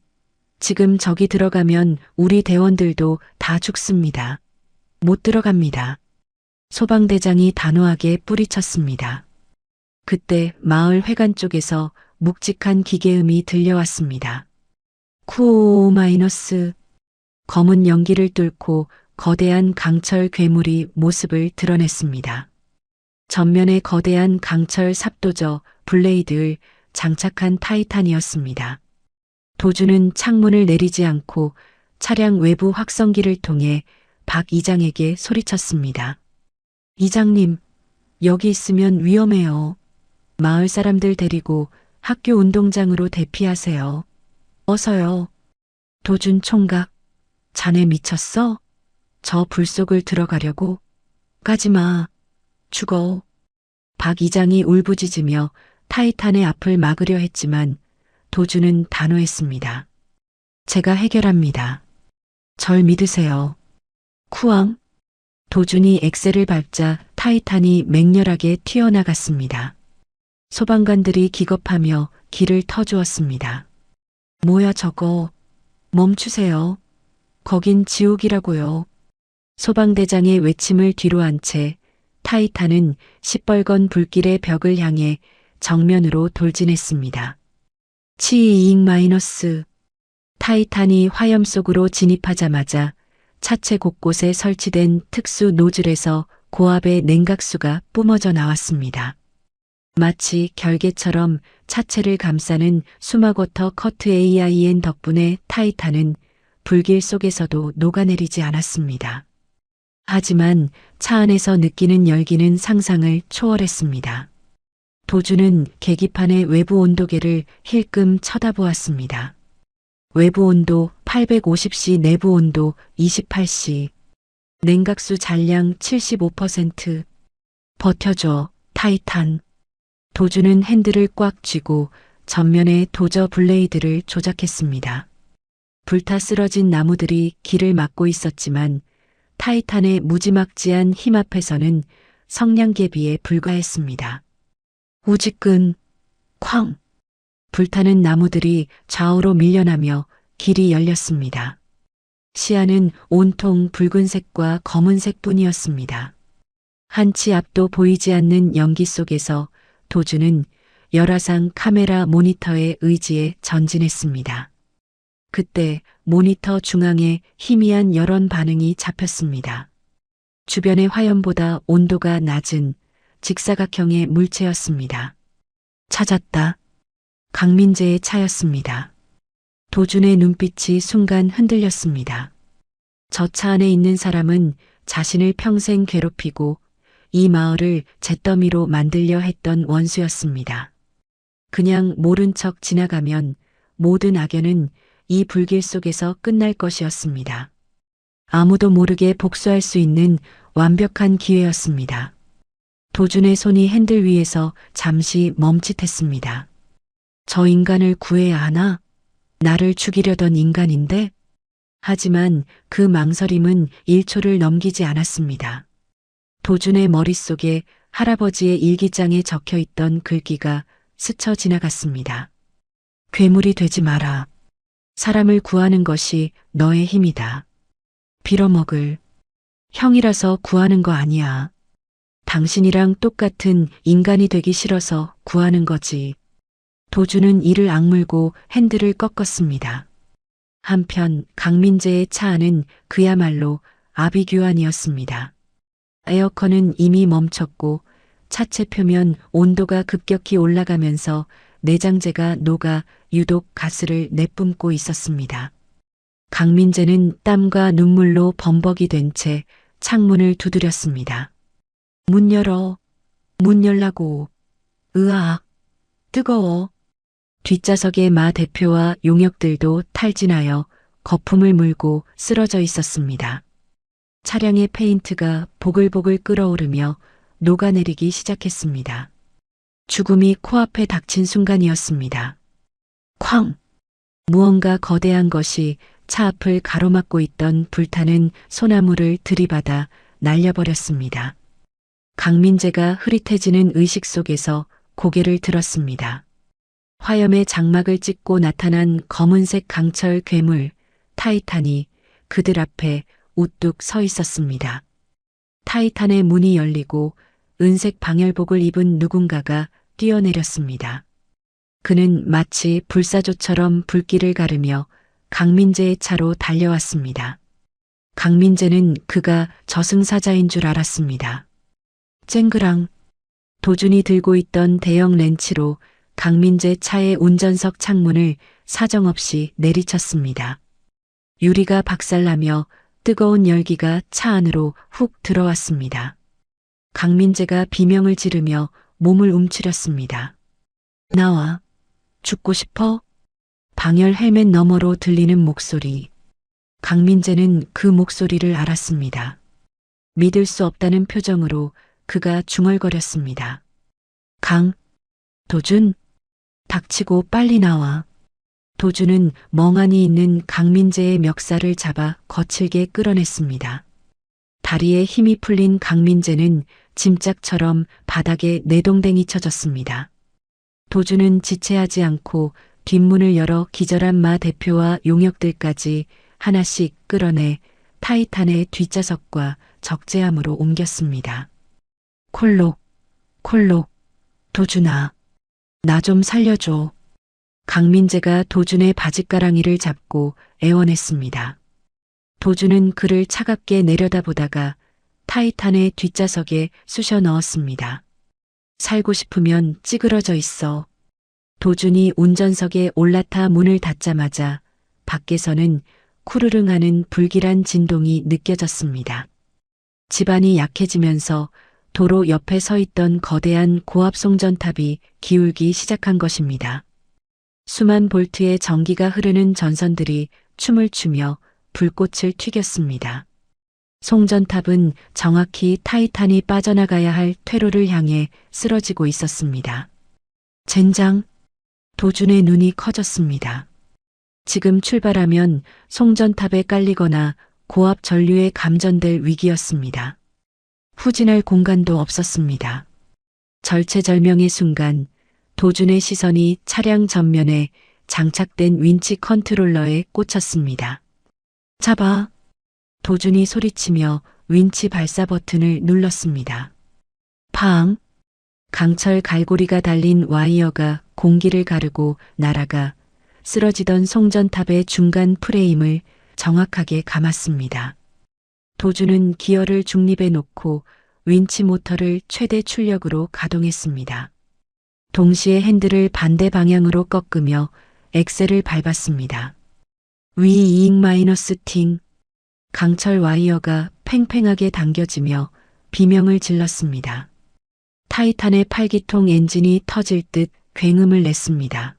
지금 저기 들어가면 우리 대원들도 다 죽습니다. 못 들어갑니다. 소방대장이 단호하게 뿌리쳤습니다. 그때 마을 회관 쪽에서 묵직한 기계음이 들려왔습니다. 쿠오 마이너스. 검은 연기를 뚫고 거대한 강철 괴물이 모습을 드러냈습니다. 전면에 거대한 강철 삽도저 블레이드를 장착한 타이탄이었습니다. 도주는 창문을 내리지 않고 차량 외부 확성기를 통해 박 이장에게 소리쳤습니다. 이장님, 여기 있으면 위험해요. 마을 사람들 데리고 학교 운동장으로 대피하세요. 어서요. 도준 총각, 자네 미쳤어? 저 불 속을 들어가려고? 가지마. 죽어. 박 이장이 울부짖으며 타이탄의 앞을 막으려 했지만 도주는 단호했습니다. 제가 해결합니다. 절 믿으세요. 쿠앙. 도준이 엑셀을 밟자 타이탄이 맹렬하게 튀어나갔습니다. 소방관들이 기겁하며 길을 터주었습니다. 뭐야 저거. 멈추세요. 거긴 지옥이라고요. 소방대장의 외침을 뒤로한 채 타이탄은 시뻘건 불길의 벽을 향해 정면으로 돌진했습니다. 치이잉 마이너스. 타이탄이 화염 속으로 진입하자마자 차체 곳곳에 설치된 특수 노즐에서 고압의 냉각수가 뿜어져 나왔습니다. 마치 결계처럼 차체를 감싸는 수막워터 커트 AIN 덕분에 타이탄은 불길 속에서도 녹아내리지 않았습니다. 하지만 차 안에서 느끼는 열기는 상상을 초월했습니다. 도주는 계기판의 외부 온도계를 힐끔 쳐다보았습니다. 외부 온도 850C, 내부 온도 28C. 냉각수 잔량 75%. 버텨줘, 타이탄. 도주는 핸들을 꽉 쥐고 전면에 도저 블레이드를 조작했습니다. 불타 쓰러진 나무들이 길을 막고 있었지만 타이탄의 무지막지한 힘 앞에서는 성냥개비에 불과했습니다. 우지끈, 쾅. 불타는 나무들이 좌우로 밀려나며 길이 열렸습니다. 시야는 온통 붉은색과 검은색뿐이었습니다. 한치 앞도 보이지 않는 연기 속에서 도주는 열화상 카메라 모니터의 의지에 전진했습니다. 그때 모니터 중앙에 희미한 열원 반응이 잡혔습니다. 주변의 화염보다 온도가 낮은 직사각형의 물체였습니다. 찾았다. 강민재의 차였습니다. 도준의 눈빛이 순간 흔들렸습니다. 저 차 안에 있는 사람은 자신을 평생 괴롭히고 이 마을을 잿더미로 만들려 했던 원수였습니다. 그냥 모른 척 지나가면 모든 악연은 이 불길 속에서 끝날 것이었습니다. 아무도 모르게 복수할 수 있는 완벽한 기회였습니다. 도준의 손이 핸들 위에서 잠시 멈칫했습니다. 저 인간을 구해야 하나? 나를 죽이려던 인간인데? 하지만 그 망설임은 1초를 넘기지 않았습니다. 도준의 머릿속에 할아버지의 일기장에 적혀있던 글귀가 스쳐 지나갔습니다. 괴물이 되지 마라. 사람을 구하는 것이 너의 힘이다. 빌어먹을. 형이라서 구하는 거 아니야. 당신이랑 똑같은 인간이 되기 싫어서 구하는 거지. 도준은 이를 악물고 핸들을 꺾었습니다. 한편 강민재의 차 안은 그야말로 아비규환이었습니다. 에어컨은 이미 멈췄고 차체 표면 온도가 급격히 올라가면서 내장재가 녹아 유독 가스를 내뿜고 있었습니다. 강민재는 땀과 눈물로 범벅이 된 채 창문을 두드렸습니다. 문 열어. 문 열라고. 으악. 뜨거워. 뒷좌석의 마 대표와 용역들도 탈진하여 거품을 물고 쓰러져 있었습니다. 차량의 페인트가 보글보글 끓어오르며 녹아내리기 시작했습니다. 죽음이 코앞에 닥친 순간이었습니다. 쾅! 무언가 거대한 것이 차 앞을 가로막고 있던 불타는 소나무를 들이받아 날려버렸습니다. 강민재가 흐릿해지는 의식 속에서 고개를 들었습니다. 화염의 장막을 찍고 나타난 검은색 강철 괴물 타이탄이 그들 앞에 우뚝 서 있었습니다. 타이탄의 문이 열리고 은색 방열복을 입은 누군가가 뛰어내렸습니다. 그는 마치 불사조처럼 불길을 가르며 강민재의 차로 달려왔습니다. 강민재는 그가 저승사자인 줄 알았습니다. 쨍그랑. 도준이 들고 있던 대형 렌치로 강민재 차의 운전석 창문을 사정없이 내리쳤습니다. 유리가 박살나며 뜨거운 열기가 차 안으로 훅 들어왔습니다. 강민재가 비명을 지르며 몸을 움츠렸습니다. 나와. 죽고 싶어? 방열 헬멧 너머로 들리는 목소리. 강민재는 그 목소리를 알았습니다. 믿을 수 없다는 표정으로 그가 중얼거렸습니다. 도준, 닥치고 빨리 나와. 도준은 멍하니 있는 강민재의 멱살을 잡아 거칠게 끌어냈습니다. 다리에 힘이 풀린 강민재는 짐짝처럼 바닥에 내동댕이 쳐졌습니다. 도준은 지체하지 않고 뒷문을 열어 기절한 마 대표와 용역들까지 하나씩 끌어내 타이탄의 뒷좌석과 적재함으로 옮겼습니다. 콜록, 도준아, 나 좀 살려줘. 강민재가 도준의 바짓가랑이를 잡고 애원했습니다. 도준은 그를 차갑게 내려다보다가 타이탄의 뒷좌석에 쑤셔 넣었습니다. 살고 싶으면 찌그러져 있어. 도준이 운전석에 올라타 문을 닫자마자 밖에서는 쿠르릉하는 불길한 진동이 느껴졌습니다. 집안이 약해지면서 도로 옆에 서 있던 거대한 고압 송전탑이 기울기 시작한 것입니다. 수만 볼트의 전기가 흐르는 전선들이 춤을 추며 불꽃을 튀겼습니다. 송전탑은 정확히 타이탄이 빠져나가야 할 퇴로를 향해 쓰러지고 있었습니다. 젠장, 도준의 눈이 커졌습니다. 지금 출발하면 송전탑에 깔리거나 고압 전류에 감전될 위기였습니다. 후진할 공간도 없었습니다. 절체절명의 순간 도준의 시선이 차량 전면에 장착된 윈치 컨트롤러에 꽂혔습니다. 잡아! 도준이 소리치며 윈치 발사 버튼을 눌렀습니다. 팡! 강철 갈고리가 달린 와이어가 공기를 가르고 날아가 쓰러지던 송전탑의 중간 프레임을 정확하게 감았습니다. 도준은 기어를 중립에 놓고 윈치 모터를 최대 출력으로 가동했습니다. 동시에 핸들을 반대 방향으로 꺾으며 엑셀을 밟았습니다. 위 이익 마이너스 팅. 강철 와이어가 팽팽하게 당겨지며 비명을 질렀습니다. 타이탄의 8기통 엔진이 터질 듯 굉음을 냈습니다.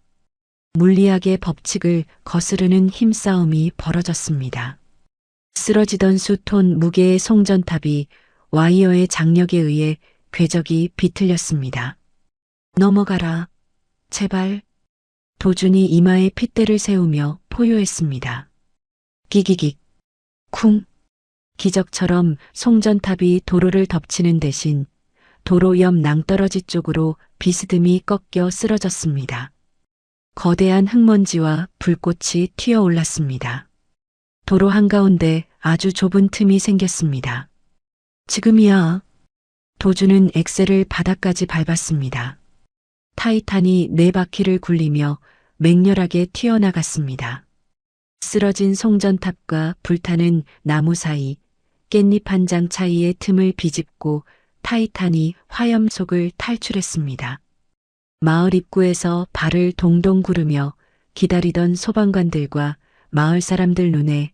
물리학의 법칙을 거스르는 힘싸움이 벌어졌습니다. 쓰러지던 수톤 무게의 송전탑이 와이어의 장력에 의해 궤적이 비틀렸습니다. 넘어가라. 제발. 도준이 이마에 핏대를 세우며 포효했습니다. 기기깃. 쿵. 기적처럼 송전탑이 도로를 덮치는 대신 도로 옆 낭떠러지 쪽으로 비스듬히 꺾여 쓰러졌습니다. 거대한 흙먼지와 불꽃이 튀어올랐습니다. 도로 한가운데 아주 좁은 틈이 생겼습니다. 지금이야. 도준은 엑셀을 바닥까지 밟았습니다. 타이탄이 네 바퀴를 굴리며 맹렬하게 튀어나갔습니다. 쓰러진 송전탑과 불타는 나무 사이, 깻잎 한 장 차이의 틈을 비집고 타이탄이 화염 속을 탈출했습니다. 마을 입구에서 발을 동동 구르며 기다리던 소방관들과 마을 사람들 눈에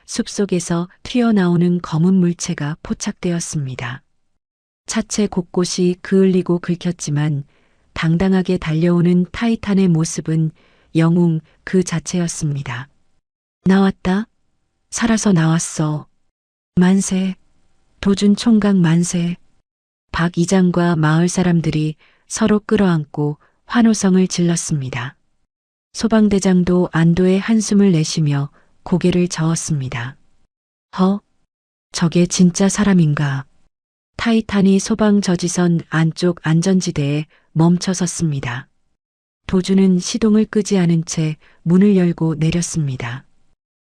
숲속에서 튀어나오는 검은 물체가 포착되었습니다. 차체 곳곳이 그을리고 긁혔지만 당당하게 달려오는 타이탄의 모습은 영웅 그 자체였습니다. 나왔다. 살아서 나왔어. 만세. 도준 총각 만세. 박 이장과 마을 사람들이 서로 끌어안고 환호성을 질렀습니다. 소방대장도 안도의 한숨을 내쉬며 고개를 저었습니다. 저게 진짜 사람인가? 타이탄이 소방 저지선 안쪽 안전지대에 멈춰 섰습니다. 도준은 시동을 끄지 않은 채 문을 열고 내렸습니다.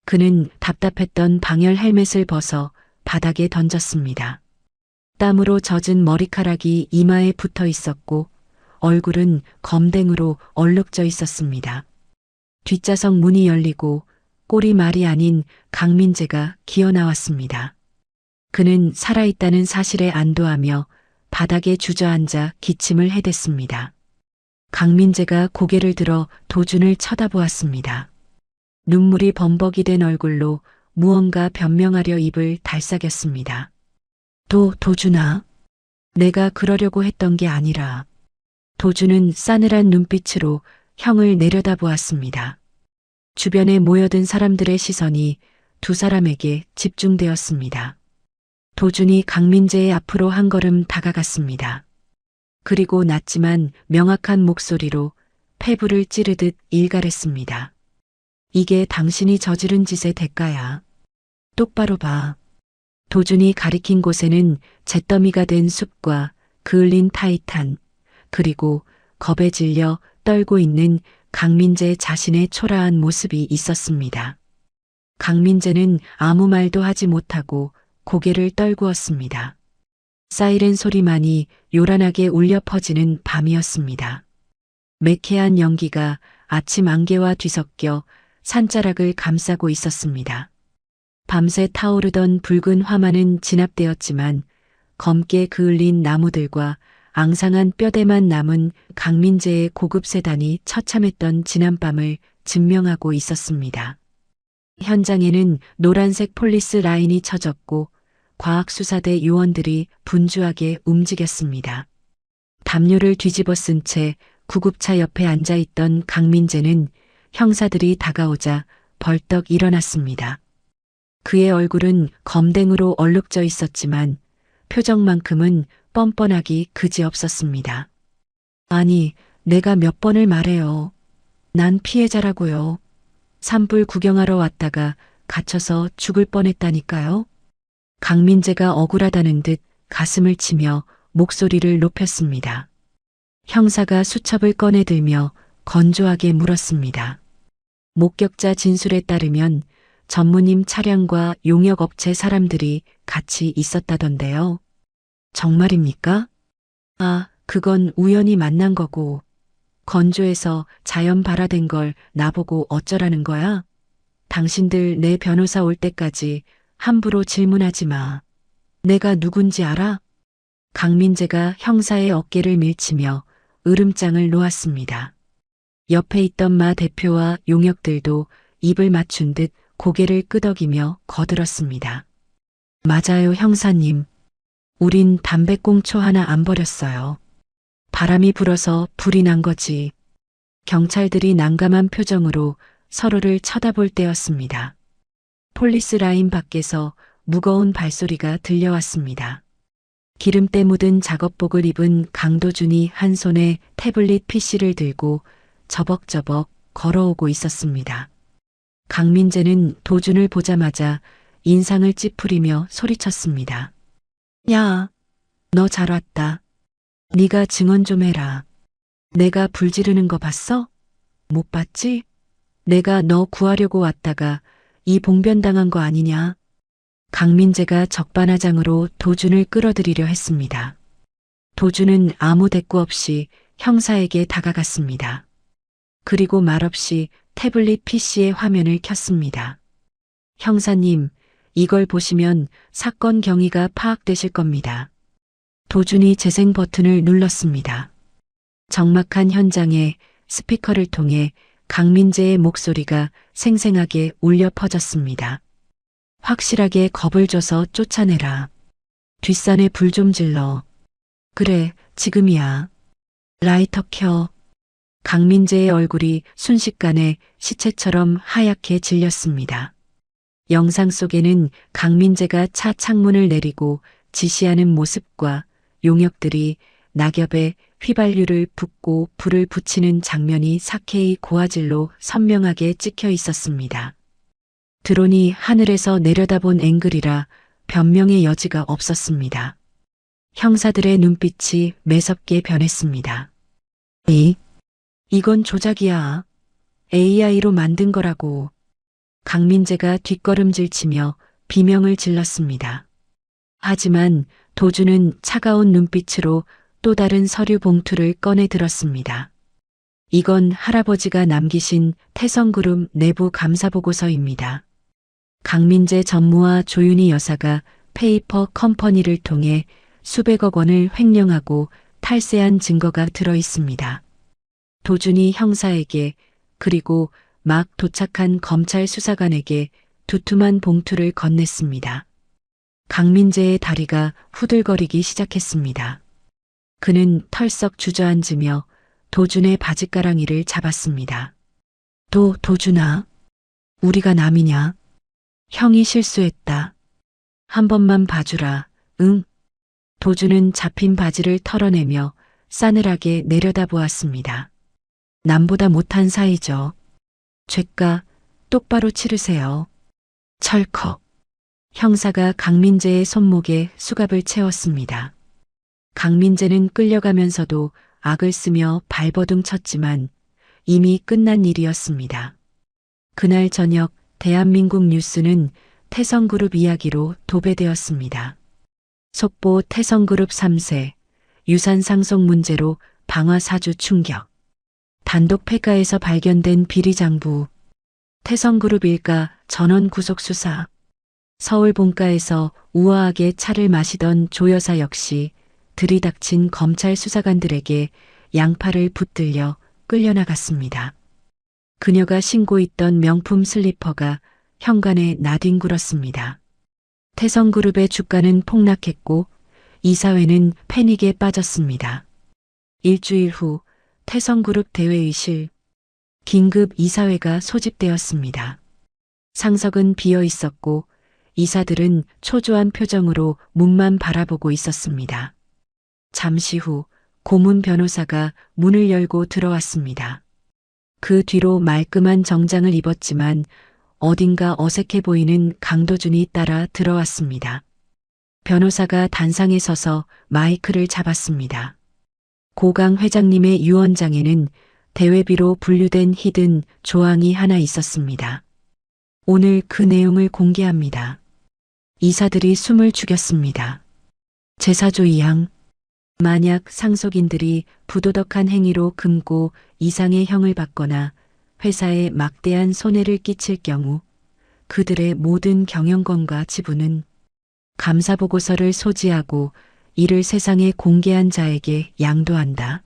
그는 답답했던 방열 헬멧을 벗어 바닥에 던졌습니다. 땀으로 젖은 머리카락이 이마에 붙어 있었고 얼굴은 검댕으로 얼룩져 있었습니다. 뒷좌석 문이 열리고 꼬리 말이 아닌 강민재가 기어 나왔습니다. 그는 살아있다는 사실에 안도하며 바닥에 주저앉아 기침을 해댔습니다. 강민재가 고개를 들어 도준을 쳐다보았습니다. 눈물이 범벅이 된 얼굴로 무언가 변명하려 입을 달싹였습니다. 도준아, 내가 그러려고 했던 게 아니라. 도준은 싸늘한 눈빛으로 형을 내려다보았습니다. 주변에 모여든 사람들의 시선이 두 사람에게 집중되었습니다. 도준이 강민재의 앞으로 한 걸음 다가갔습니다. 그리고 낮지만 명확한 목소리로 폐부를 찌르듯 일갈했습니다. 이게 당신이 저지른 짓의 대가야. 똑바로 봐. 도준이 가리킨 곳에는 잿더미가 된 숲과 그을린 타이탄, 그리고 겁에 질려 떨고 있는 강민재 자신의 초라한 모습이 있었습니다. 강민재는 아무 말도 하지 못하고 고개를 떨구었습니다. 사이렌 소리만이 요란하게 울려 퍼지는 밤이었습니다. 매캐한 연기가 아침 안개와 뒤섞여 산자락을 감싸고 있었습니다. 밤새 타오르던 붉은 화만은 진압되었지만 검게 그을린 나무들과 앙상한 뼈대만 남은 강민재의 고급 세단이 처참했던 지난밤을 증명하고 있었습니다. 현장에는 노란색 폴리스 라인이 쳐졌고 과학수사대 요원들이 분주하게 움직였습니다. 담요를 뒤집어 쓴 채 구급차 옆에 앉아있던 강민재는 형사들이 다가오자 벌떡 일어났습니다. 그의 얼굴은 검댕으로 얼룩져 있었지만 표정만큼은 뻔뻔하기 그지없었습니다. 아니, 내가 몇 번을 말해요. 난 피해자라고요. 산불 구경하러 왔다가 갇혀서 죽을 뻔했다니까요. 강민재가 억울하다는 듯 가슴을 치며 목소리를 높였습니다. 형사가 수첩을 꺼내들며 건조하게 물었습니다. 목격자 진술에 따르면 전무님 차량과 용역업체 사람들이 같이 있었다던데요. 정말입니까? 아, 그건 우연히 만난 거고 건조해서 자연 발화된 걸 나보고 어쩌라는 거야? 당신들 내 변호사 올 때까지 함부로 질문하지 마. 내가 누군지 알아? 강민재가 형사의 어깨를 밀치며 으름장을 놓았습니다. 옆에 있던 마 대표와 용역들도 입을 맞춘 듯 고개를 끄덕이며 거들었습니다. 맞아요, 형사님. 우린 담배꽁초 하나 안 버렸어요. 바람이 불어서 불이 난 거지. 경찰들이 난감한 표정으로 서로를 쳐다볼 때였습니다. 폴리스 라인 밖에서 무거운 발소리가 들려왔습니다. 기름때 묻은 작업복을 입은 강도준이 한 손에 태블릿 PC를 들고 저벅저벅 걸어오고 있었습니다. 강민재는 도준을 보자마자 인상을 찌푸리며 소리쳤습니다. 야, 너 잘 왔다. 네가 증언 좀 해라. 내가 불 지르는 거 봤어? 못 봤지? 내가 너 구하려고 왔다가 이 봉변당한 거 아니냐? 강민재가 적반하장으로 도준을 끌어들이려 했습니다. 도준은 아무 대꾸 없이 형사에게 다가갔습니다. 그리고 말없이 태블릿 PC의 화면을 켰습니다. 형사님, 이걸 보시면 사건 경위가 파악되실 겁니다. 도준이 재생 버튼을 눌렀습니다. 적막한 현장에 스피커를 통해 강민재의 목소리가 생생하게 울려 퍼졌습니다. 확실하게 겁을 줘서 쫓아내라. 뒷산에 불 좀 질러. 그래, 지금이야. 라이터 켜. 강민재의 얼굴이 순식간에 시체처럼 하얗게 질렸습니다. 영상 속에는 강민재가 차 창문을 내리고 지시하는 모습과 용역들이 낙엽에 휘발유를 붓고 불을 붙이는 장면이 4K 고화질로 선명하게 찍혀 있었습니다. 드론이 하늘에서 내려다본 앵글이라 변명의 여지가 없었습니다. 형사들의 눈빛이 매섭게 변했습니다. 이건 조작이야. AI로 만든 거라고. 강민재가 뒷걸음질 치며 비명을 질렀습니다. 하지만 도준은 차가운 눈빛으로 또 다른 서류 봉투를 꺼내 들었습니다. 이건 할아버지가 남기신 태성그룹 내부 감사보고서입니다. 강민재 전무와 조윤희 여사가 페이퍼 컴퍼니를 통해 수백억 원을 횡령하고 탈세한 증거가 들어 있습니다. 도준이 형사에게 그리고 막 도착한 검찰 수사관에게 두툼한 봉투를 건넸습니다. 강민재의 다리가 후들거리기 시작했습니다. 그는 털썩 주저앉으며 도준의 바짓가랑이를 잡았습니다. 도준아, 우리가 남이냐? 형이 실수했다. 한 번만 봐주라. 응. 도주는 잡힌 바지를 털어내며 싸늘하게 내려다보았습니다. 남보다 못한 사이죠. 죄가 똑바로 치르세요. 철컥. 형사가 강민재의 손목에 수갑을 채웠습니다. 강민재는 끌려가면서도 악을 쓰며 발버둥 쳤지만 이미 끝난 일이었습니다. 그날 저녁 대한민국 뉴스는 태성그룹 이야기로 도배되었습니다. 속보 태성그룹 3세, 유산 상속 문제로 방화사주 충격. 단독 폐가에서 발견된 비리장부. 태성그룹 일가 전원 구속 수사. 서울 본가에서 우아하게 차를 마시던 조 여사 역시 들이닥친 검찰 수사관들에게 양팔을 붙들려 끌려나갔습니다. 그녀가 신고 있던 명품 슬리퍼가 현관에 나뒹굴었습니다. 태성그룹의 주가는 폭락했고 이사회는 패닉에 빠졌습니다. 일주일 후 태성그룹 대회의실 긴급 이사회가 소집되었습니다. 상석은 비어 있었고 이사들은 초조한 표정으로 문만 바라보고 있었습니다. 잠시 후 고문 변호사가 문을 열고 들어왔습니다. 그 뒤로 말끔한 정장을 입었지만 어딘가 어색해 보이는 강도준이 따라 들어왔습니다. 변호사가 단상에 서서 마이크를 잡았습니다. 고강 회장님의 유언장에는 대회비로 분류된 히든 조항이 하나 있었습니다. 오늘 그 내용을 공개합니다. 이사들이 숨을 죽였습니다. 제4조 2항. 만약 상속인들이 부도덕한 행위로 금고 이상의 형을 받거나 회사에 막대한 손해를 끼칠 경우 그들의 모든 경영권과 지분은 감사보고서를 소지하고 이를 세상에 공개한 자에게 양도한다.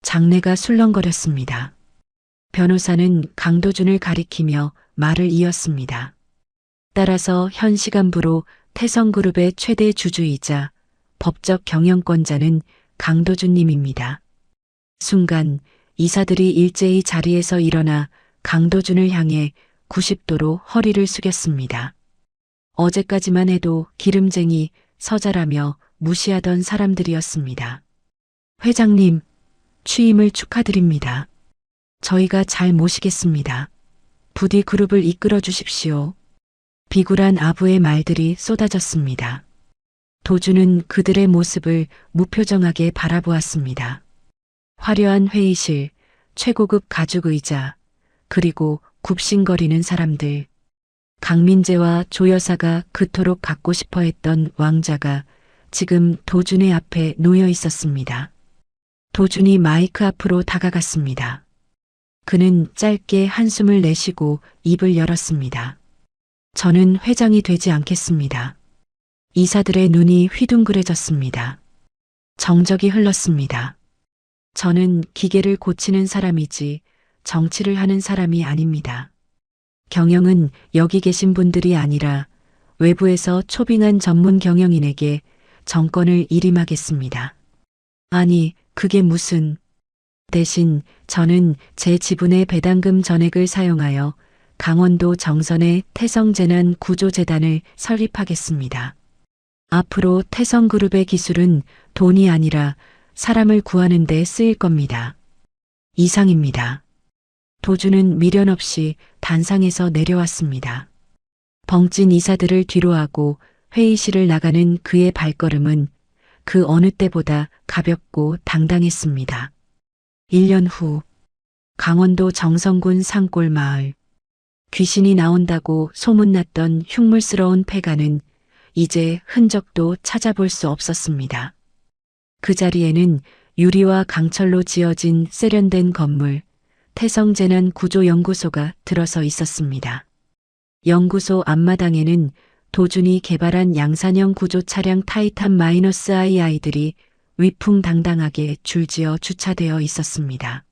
장내가 술렁거렸습니다. 변호사는 강도준을 가리키며 말을 이었습니다. 따라서 현 시간부로 태성그룹의 최대 주주이자 법적 경영권자는 강도준님입니다. 순간 이사들이 일제히 자리에서 일어나 강도준을 향해 90도로 허리를 숙였습니다. 어제까지만 해도 기름쟁이, 서자라며 무시하던 사람들이었습니다. 회장님, 취임을 축하드립니다. 저희가 잘 모시겠습니다. 부디 그룹을 이끌어 주십시오. 비굴한 아부의 말들이 쏟아졌습니다. 도주는 그들의 모습을 무표정하게 바라보았습니다. 화려한 회의실, 최고급 가죽 의자, 그리고 굽신거리는 사람들. 강민재와 조 여사가 그토록 갖고 싶어 했던 왕자가 지금 도준의 앞에 놓여 있었습니다. 도준이 마이크 앞으로 다가갔습니다. 그는 짧게 한숨을 내쉬고 입을 열었습니다. 저는 회장이 되지 않겠습니다. 이사들의 눈이 휘둥그레졌습니다. 정적이 흘렀습니다. 저는 기계를 고치는 사람이지 정치를 하는 사람이 아닙니다. 경영은 여기 계신 분들이 아니라 외부에서 초빙한 전문 경영인에게 정권을 일임하겠습니다. 아니, 그게 무슨... 대신 저는 제 지분의 배당금 전액을 사용하여 강원도 정선의 태성재난구조재단을 설립하겠습니다. 앞으로 태성그룹의 기술은 돈이 아니라 사람을 구하는 데 쓰일 겁니다. 이상입니다. 도주는 미련 없이 단상에서 내려왔습니다. 벙찐 이사들을 뒤로하고 회의실을 나가는 그의 발걸음은 그 어느 때보다 가볍고 당당했습니다. 1년 후 강원도 정선군 산골 마을. 귀신이 나온다고 소문났던 흉물스러운 폐가는 이제 흔적도 찾아볼 수 없었습니다. 그 자리에는 유리와 강철로 지어진 세련된 건물, 태성재난구조연구소가 들어서 있었습니다. 연구소 앞마당에는 도준이 개발한 양산형 구조 차량 타이탄 -II들이 위풍당당하게 줄지어 주차되어 있었습니다.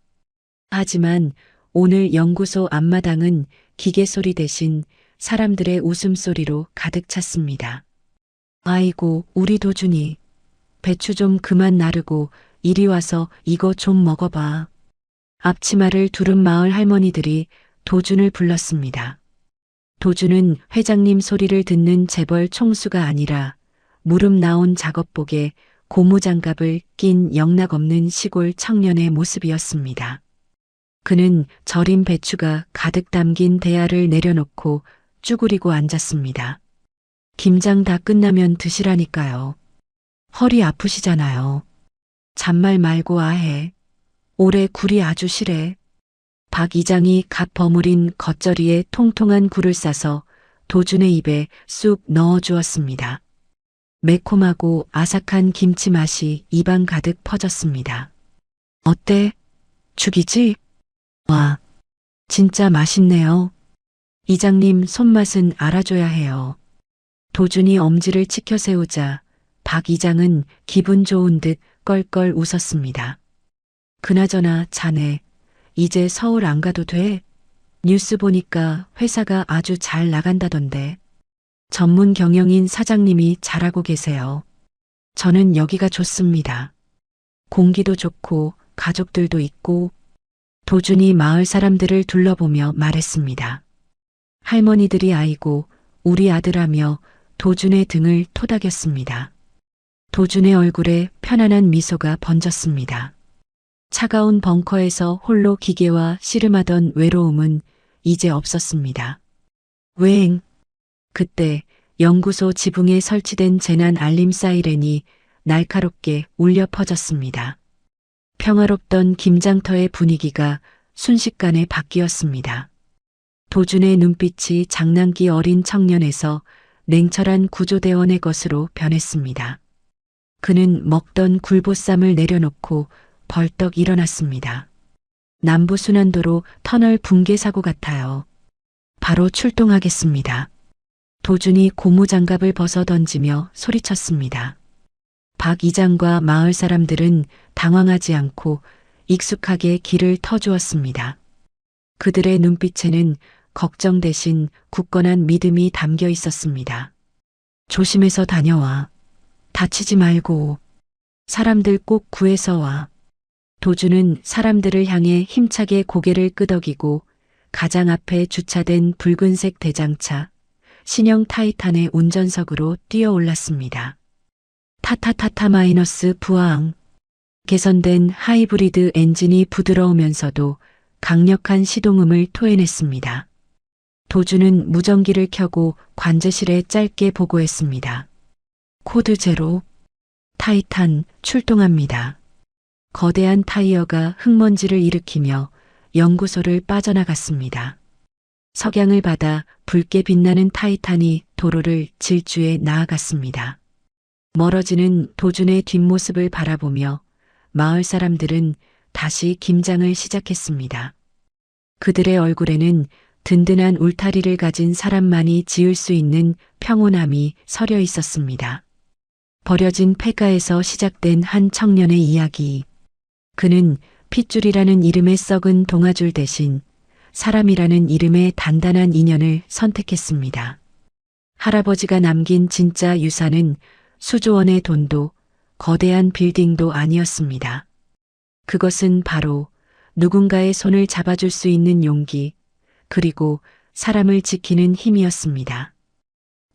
하지만 오늘 연구소 앞마당은 기계 소리 대신 사람들의 웃음소리로 가득 찼습니다. 아이고, 우리 도준이. 배추 좀 그만 나르고 이리 와서 이거 좀 먹어봐. 앞치마를 두른 마을 할머니들이 도준을 불렀습니다. 도준은 회장님 소리를 듣는 재벌 총수가 아니라 무릎 나온 작업복에 고무장갑을 낀 영락없는 시골 청년의 모습이었습니다. 그는 절인 배추가 가득 담긴 대야를 내려놓고 쭈그리고 앉았습니다. 김장 다 끝나면 드시라니까요. 허리 아프시잖아요. 잔말 말고 아해. 올해 굴이 아주 실해. 박 이장이 갓 버무린 겉절이에 통통한 굴을 싸서 도준의 입에 쑥 넣어 주었습니다. 매콤하고 아삭한 김치 맛이 입안 가득 퍼졌습니다. 어때? 죽이지? 와, 진짜 맛있네요. 이장님 손맛은 알아줘야 해요. 도준이 엄지를 치켜 세우자 박 이장은 기분 좋은 듯 껄껄 웃었습니다. 그나저나 자네, 이제 서울 안 가도 돼? 뉴스 보니까 회사가 아주 잘 나간다던데. 전문 경영인 사장님이 잘하고 계세요. 저는 여기가 좋습니다. 공기도 좋고 가족들도 있고. 도준이 마을 사람들을 둘러보며 말했습니다. 할머니들이 아이고 우리 아들하며 도준의 등을 토닥였습니다. 도준의 얼굴에 편안한 미소가 번졌습니다. 차가운 벙커에서 홀로 기계와 씨름하던 외로움은 이제 없었습니다. 웽! 그때 연구소 지붕에 설치된 재난 알림 사이렌이 날카롭게 울려 퍼졌습니다. 평화롭던 김장터의 분위기가 순식간에 바뀌었습니다. 도준의 눈빛이 장난기 어린 청년에서 냉철한 구조대원의 것으로 변했습니다. 그는 먹던 굴보쌈을 내려놓고 벌떡 일어났습니다. 남부순환도로 터널 붕괴 사고 같아요. 바로 출동하겠습니다. 도준이 고무장갑을 벗어 던지며 소리쳤습니다. 박 이장과 마을 사람들은 당황하지 않고 익숙하게 길을 터주었습니다. 그들의 눈빛에는 걱정 대신 굳건한 믿음이 담겨 있었습니다. 조심해서 다녀와. 다치지 말고. 사람들 꼭 구해서 와. 도준은 사람들을 향해 힘차게 고개를 끄덕이고 가장 앞에 주차된 붉은색 대장차, 신형 타이탄의 운전석으로 뛰어 올랐습니다. 타타타타 마이너스 부하앙. 개선된 하이브리드 엔진이 부드러우면서도 강력한 시동음을 토해냈습니다. 도준은 무전기를 켜고 관제실에 짧게 보고했습니다. 코드 제로. 타이탄 출동합니다. 거대한 타이어가 흙먼지를 일으키며 연구소를 빠져나갔습니다. 석양을 받아 붉게 빛나는 타이탄이 도로를 질주해 나아갔습니다. 멀어지는 도준의 뒷모습을 바라보며 마을 사람들은 다시 김장을 시작했습니다. 그들의 얼굴에는 든든한 울타리를 가진 사람만이 지을 수 있는 평온함이 서려 있었습니다. 버려진 폐가에서 시작된 한 청년의 이야기. 그는 핏줄이라는 이름의 썩은 동아줄 대신 사람이라는 이름의 단단한 인연을 선택했습니다. 할아버지가 남긴 진짜 유산은 수조원의 돈도 거대한 빌딩도 아니었습니다. 그것은 바로 누군가의 손을 잡아줄 수 있는 용기, 그리고 사람을 지키는 힘이었습니다.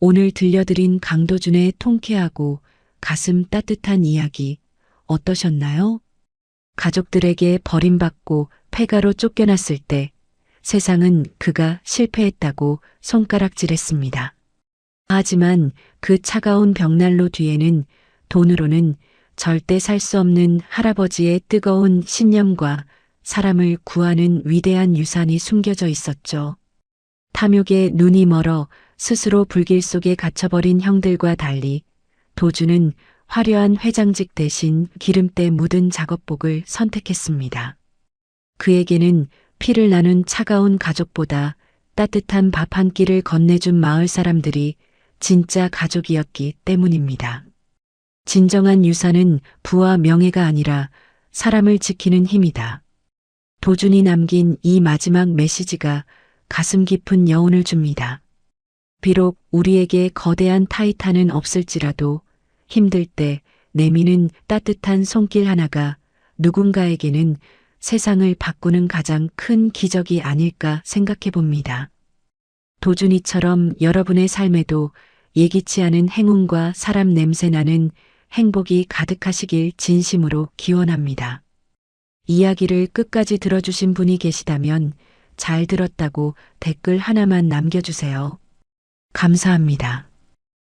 오늘 들려드린 강도준의 통쾌하고 가슴 따뜻한 이야기 어떠셨나요? 가족들에게 버림받고 폐가로 쫓겨났을 때 세상은 그가 실패했다고 손가락질했습니다. 하지만 그 차가운 벽난로 뒤에는 돈으로는 절대 살 수 없는 할아버지의 뜨거운 신념과 사람을 구하는 위대한 유산이 숨겨져 있었죠. 탐욕에 눈이 멀어 스스로 불길 속에 갇혀버린 형들과 달리 도준은 화려한 회장직 대신 기름때 묻은 작업복을 선택했습니다. 그에게는 피를 나눈 차가운 가족보다 따뜻한 밥 한 끼를 건네준 마을 사람들이 진짜 가족이었기 때문입니다. 진정한 유산은 부와 명예가 아니라 사람을 지키는 힘이다. 도준이 남긴 이 마지막 메시지가 가슴 깊은 여운을 줍니다. 비록 우리에게 거대한 타이탄은 없을지라도 힘들 때 내미는 따뜻한 손길 하나가 누군가에게는 세상을 바꾸는 가장 큰 기적이 아닐까 생각해 봅니다. 도준이처럼 여러분의 삶에도 예기치 않은 행운과 사람 냄새 나는 행복이 가득하시길 진심으로 기원합니다. 이야기를 끝까지 들어주신 분이 계시다면 잘 들었다고 댓글 하나만 남겨주세요. 감사합니다.